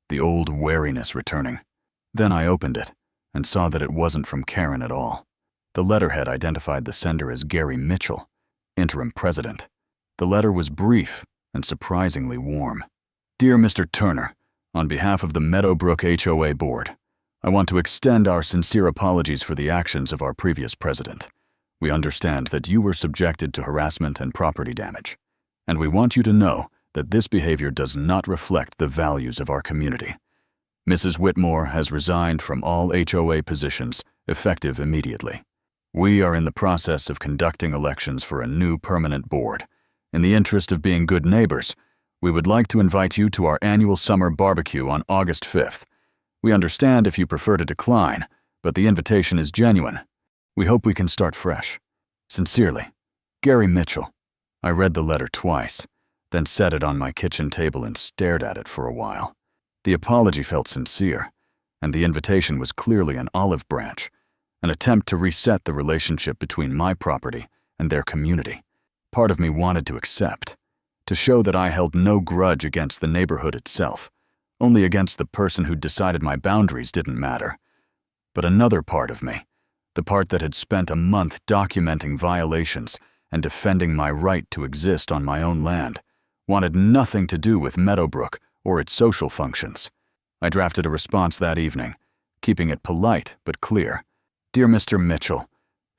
A: the old wariness returning. Then I opened it and saw that it wasn't from Karen at all. The letterhead identified the sender as Gary Mitchell, interim president. The letter was brief and surprisingly warm. "Dear Mr. Turner, on behalf of the Meadowbrook HOA Board, I want to extend our sincere apologies for the actions of our previous president. We understand that you were subjected to harassment and property damage, and we want you to know that this behavior does not reflect the values of our community. Mrs. Whitmore has resigned from all HOA positions, effective immediately. We are in the process of conducting elections for a new permanent board. In the interest of being good neighbors, we would like to invite you to our annual summer barbecue on August 5th. We understand if you prefer to decline, but the invitation is genuine. We hope we can start fresh. Sincerely, Gary Mitchell." I read the letter twice, then set it on my kitchen table and stared at it for a while. The apology felt sincere, and the invitation was clearly an olive branch, an attempt to reset the relationship between my property and their community. Part of me wanted to accept, to show that I held no grudge against the neighborhood itself, only against the person who'd decided my boundaries didn't matter. But another part of me, the part that had spent a month documenting violations and defending my right to exist on my own land, wanted nothing to do with Meadowbrook or its social functions. I drafted a response that evening, keeping it polite but clear. "Dear Mr. Mitchell,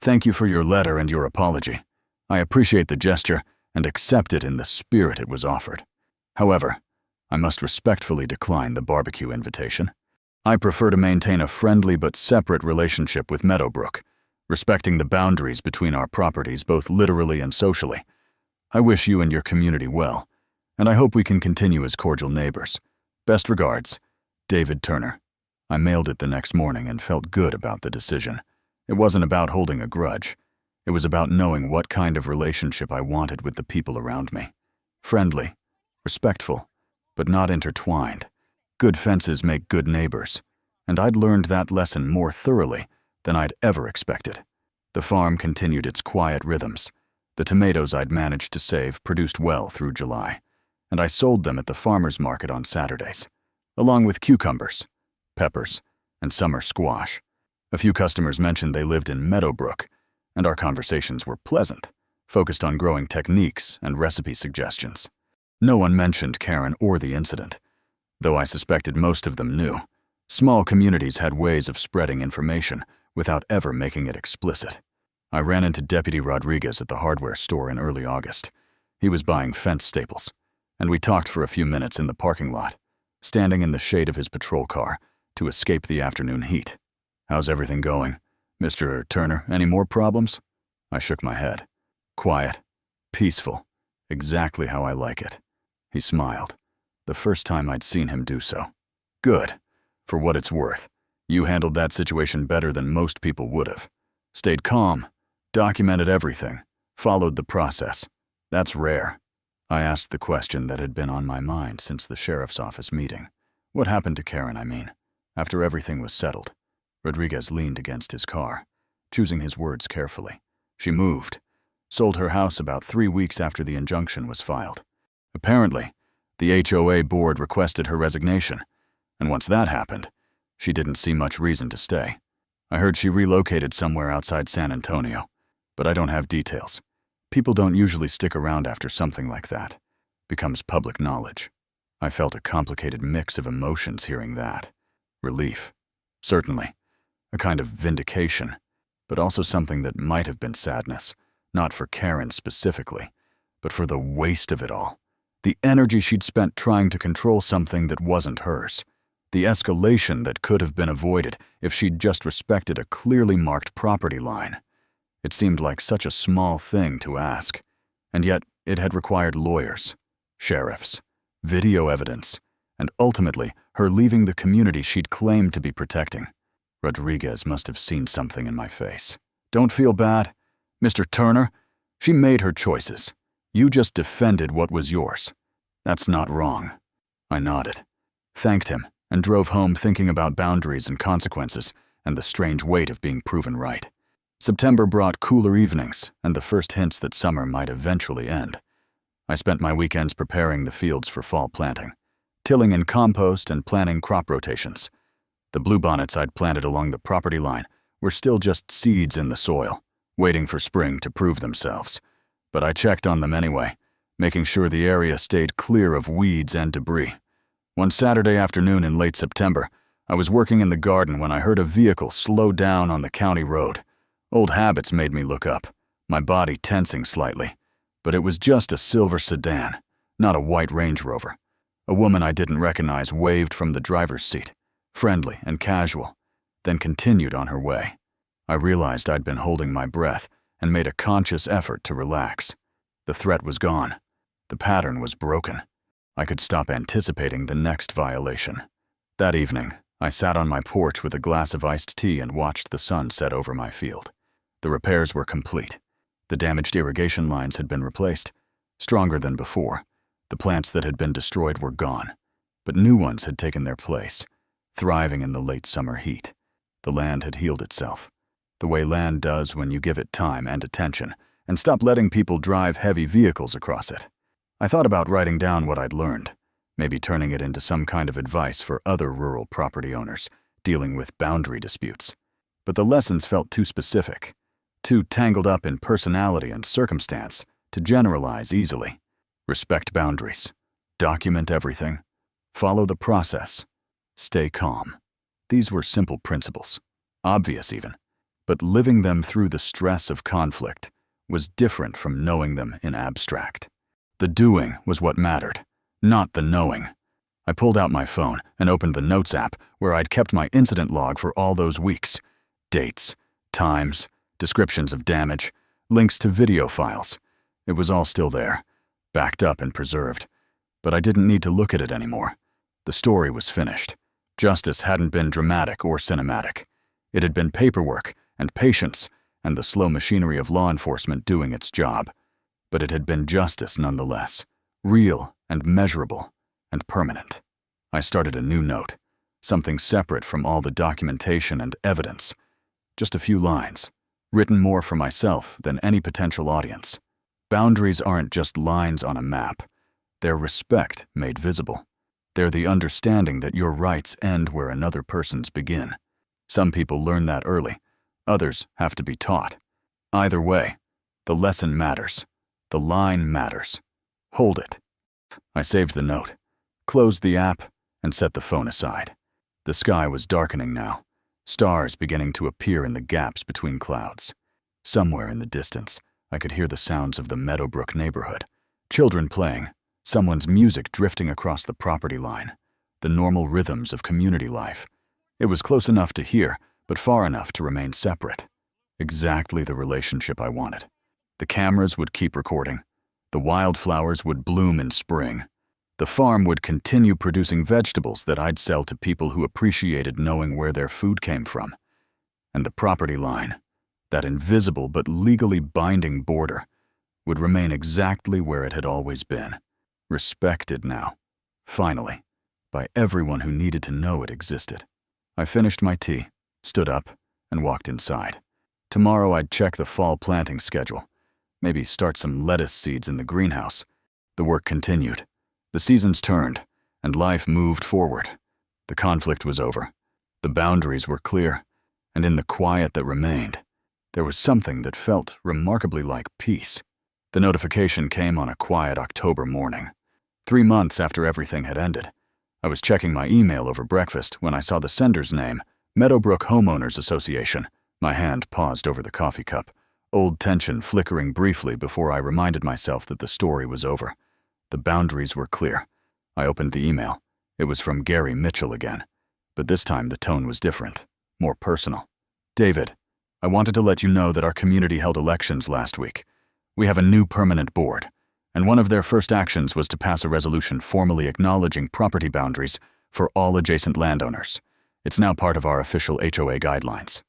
A: thank you for your letter and your apology. I appreciate the gesture and accept it in the spirit it was offered. However, I must respectfully decline the barbecue invitation. I prefer to maintain a friendly but separate relationship with Meadowbrook, respecting the boundaries between our properties both literally and socially. I wish you and your community well, and I hope we can continue as cordial neighbors. Best regards, David Turner." I mailed it the next morning and felt good about the decision. It wasn't about holding a grudge. It was about knowing what kind of relationship I wanted with the people around me. Friendly, respectful, but not intertwined. Good fences make good neighbors, and I'd learned that lesson more thoroughly than I'd ever expected. The farm continued its quiet rhythms. The tomatoes I'd managed to save produced well through July, and I sold them at the farmer's market on Saturdays, along with cucumbers, peppers, and summer squash. A few customers mentioned they lived in Meadowbrook, and our conversations were pleasant, focused on growing techniques and recipe suggestions. No one mentioned Karen or the incident, though I suspected most of them knew. Small communities had ways of spreading information without ever making it explicit. I ran into Deputy Rodriguez at the hardware store in early August. He was buying fence staples, and we talked for a few minutes in the parking lot, standing in the shade of his patrol car to escape the afternoon heat. "How's everything going? Mr. Turner, any more problems?" I shook my head. "Quiet, peaceful, exactly how I like it." He smiled, the first time I'd seen him do so. "Good. For what it's worth, you handled that situation better than most people would have. Stayed calm, documented everything, followed the process. That's rare." I asked the question that had been on my mind since the sheriff's office meeting. What happened to Karen, I mean, after everything was settled? Rodriguez leaned against his car, choosing his words carefully. "She moved. Sold her house about 3 weeks after the injunction was filed. Apparently, the HOA board requested her resignation, and once that happened, she didn't see much reason to stay. I heard she relocated somewhere outside San Antonio, but I don't have details. People don't usually stick around after something like that becomes public knowledge." I felt a complicated mix of emotions hearing that. Relief, certainly. A kind of vindication, but also something that might have been sadness, not for Karen specifically, but for the waste of it all. The energy she'd spent trying to control something that wasn't hers. The escalation that could have been avoided if she'd just respected a clearly marked property line. It seemed like such a small thing to ask, and yet it had required lawyers, sheriffs, video evidence, and ultimately her leaving the community she'd claimed to be protecting. Rodriguez must have seen something in my face. Don't feel bad, Mr. Turner. She made her choices. You just defended what was yours. That's not wrong. I nodded, thanked him, and drove home thinking about boundaries and consequences and the strange weight of being proven right. September brought cooler evenings and the first hints that summer might eventually end. I spent my weekends preparing the fields for fall planting, tilling in compost and planning crop rotations. The bluebonnets I'd planted along the property line were still just seeds in the soil, waiting for spring to prove themselves. But I checked on them anyway, making sure the area stayed clear of weeds and debris. One Saturday afternoon in late September, I was working in the garden when I heard a vehicle slow down on the county road. Old habits made me look up, my body tensing slightly. But it was just a silver sedan, not a white Range Rover. A woman I didn't recognize waved from the driver's seat, friendly and casual, then continued on her way. I realized I'd been holding my breath and made a conscious effort to relax. The threat was gone. The pattern was broken. I could stop anticipating the next violation. That evening, I sat on my porch with a glass of iced tea and watched the sun set over my field. The repairs were complete. The damaged irrigation lines had been replaced, stronger than before. The plants that had been destroyed were gone, but new ones had taken their place, thriving in the late summer heat. The land had healed itself, the way land does when you give it time and attention, and stop letting people drive heavy vehicles across it. I thought about writing down what I'd learned, maybe turning it into some kind of advice for other rural property owners dealing with boundary disputes. But the lessons felt too specific, too tangled up in personality and circumstance to generalize easily. Respect boundaries, document everything, follow the process, stay calm. These were simple principles, obvious even, but living them through the stress of conflict was different from knowing them in abstract. The doing was what mattered, not the knowing. I pulled out my phone and opened the Notes app where I'd kept my incident log for all those weeks. Dates, times, descriptions of damage, links to video files. It was all still there, backed up and preserved. But I didn't need to look at it anymore. The story was finished. Justice hadn't been dramatic or cinematic. It had been paperwork and patience and the slow machinery of law enforcement doing its job. But it had been justice nonetheless, real and measurable and permanent. I started a new note, something separate from all the documentation and evidence. Just a few lines, written more for myself than any potential audience. Boundaries aren't just lines on a map. They're respect made visible. They're the understanding that your rights end where another person's begin. Some people learn that early. Others have to be taught. Either way, the lesson matters. The line matters. Hold it. I saved the note, closed the app, and set the phone aside. The sky was darkening now, stars beginning to appear in the gaps between clouds. Somewhere in the distance, I could hear the sounds of the Meadowbrook neighborhood. Children playing, someone's music drifting across the property line, the normal rhythms of community life. It was close enough to hear, but far enough to remain separate. Exactly the relationship I wanted. The cameras would keep recording. The wildflowers would bloom in spring. The farm would continue producing vegetables that I'd sell to people who appreciated knowing where their food came from. And the property line, that invisible but legally binding border, would remain exactly where it had always been. Respected now, finally, by everyone who needed to know it existed. I finished my tea, stood up, and walked inside. Tomorrow I'd check the fall planting schedule. Maybe start some lettuce seeds in the greenhouse. The work continued. The seasons turned, and life moved forward. The conflict was over. The boundaries were clear, and in the quiet that remained, there was something that felt remarkably like peace. The notification came on a quiet October morning. 3 months after everything had ended. I was checking my email over breakfast when I saw the sender's name, Meadowbrook Homeowners Association. My hand paused over the coffee cup, old tension flickering briefly before I reminded myself that the story was over. The boundaries were clear. I opened the email. It was from Gary Mitchell again, but this time the tone was different, more personal. David, I wanted to let you know that our community held elections last week. We have a new permanent board, and one of their first actions was to pass a resolution formally acknowledging property boundaries for all adjacent landowners. It's now part of our official HOA guidelines.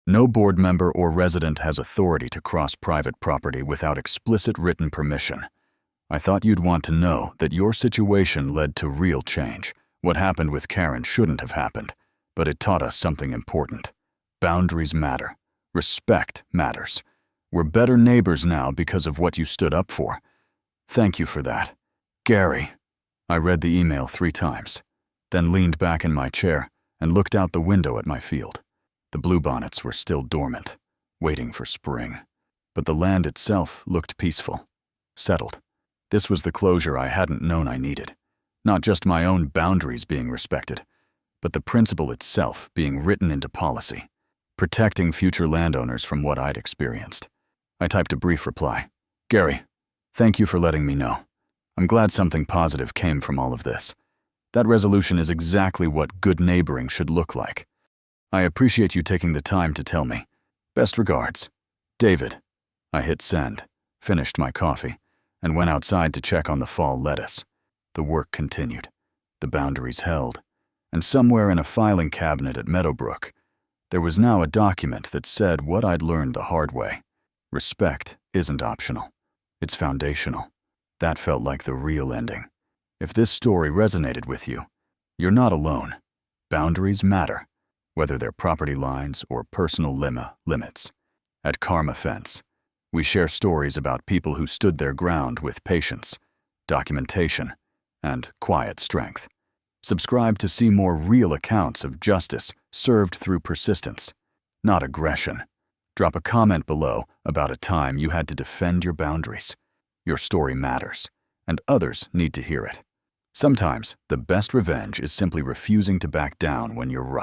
A: No board member or resident has authority to cross private property without explicit written permission. I thought you'd want to know that your situation led to real change. What happened with Karen shouldn't have happened, but it taught us something important. Boundaries matter. Respect matters. We're better neighbors now because of what you stood up for. Thank you for that. Gary. I read the email 3 times, then leaned back in my chair and looked out the window at my field. The bluebonnets were still dormant, waiting for spring. But the land itself looked peaceful, settled. This was the closure I hadn't known I needed. Not just my own boundaries being respected, but the principle itself being written into policy, protecting future landowners from what I'd experienced. I typed a brief reply. Gary, thank you for letting me know. I'm glad something positive came from all of this. That resolution is exactly what good neighboring should look like. I appreciate you taking the time to tell me. Best regards. David. I hit send, finished my coffee, and went outside to check on the fall lettuce. The work continued. The boundaries held. And somewhere in a filing cabinet at Meadowbrook, there was now a document that said what I'd learned the hard way. Respect isn't optional. It's foundational. That felt like the real ending. If this story resonated with you, you're not alone. Boundaries matter, whether they're property lines or personal limits. At Karma Fence, we share stories about people who stood their ground with patience, documentation, and quiet strength. Subscribe to see more real accounts of justice served through persistence, not aggression. Drop a comment below about a time you had to defend your boundaries. Your story matters, and others need to hear it. Sometimes, the best revenge is simply refusing to back down when you're right.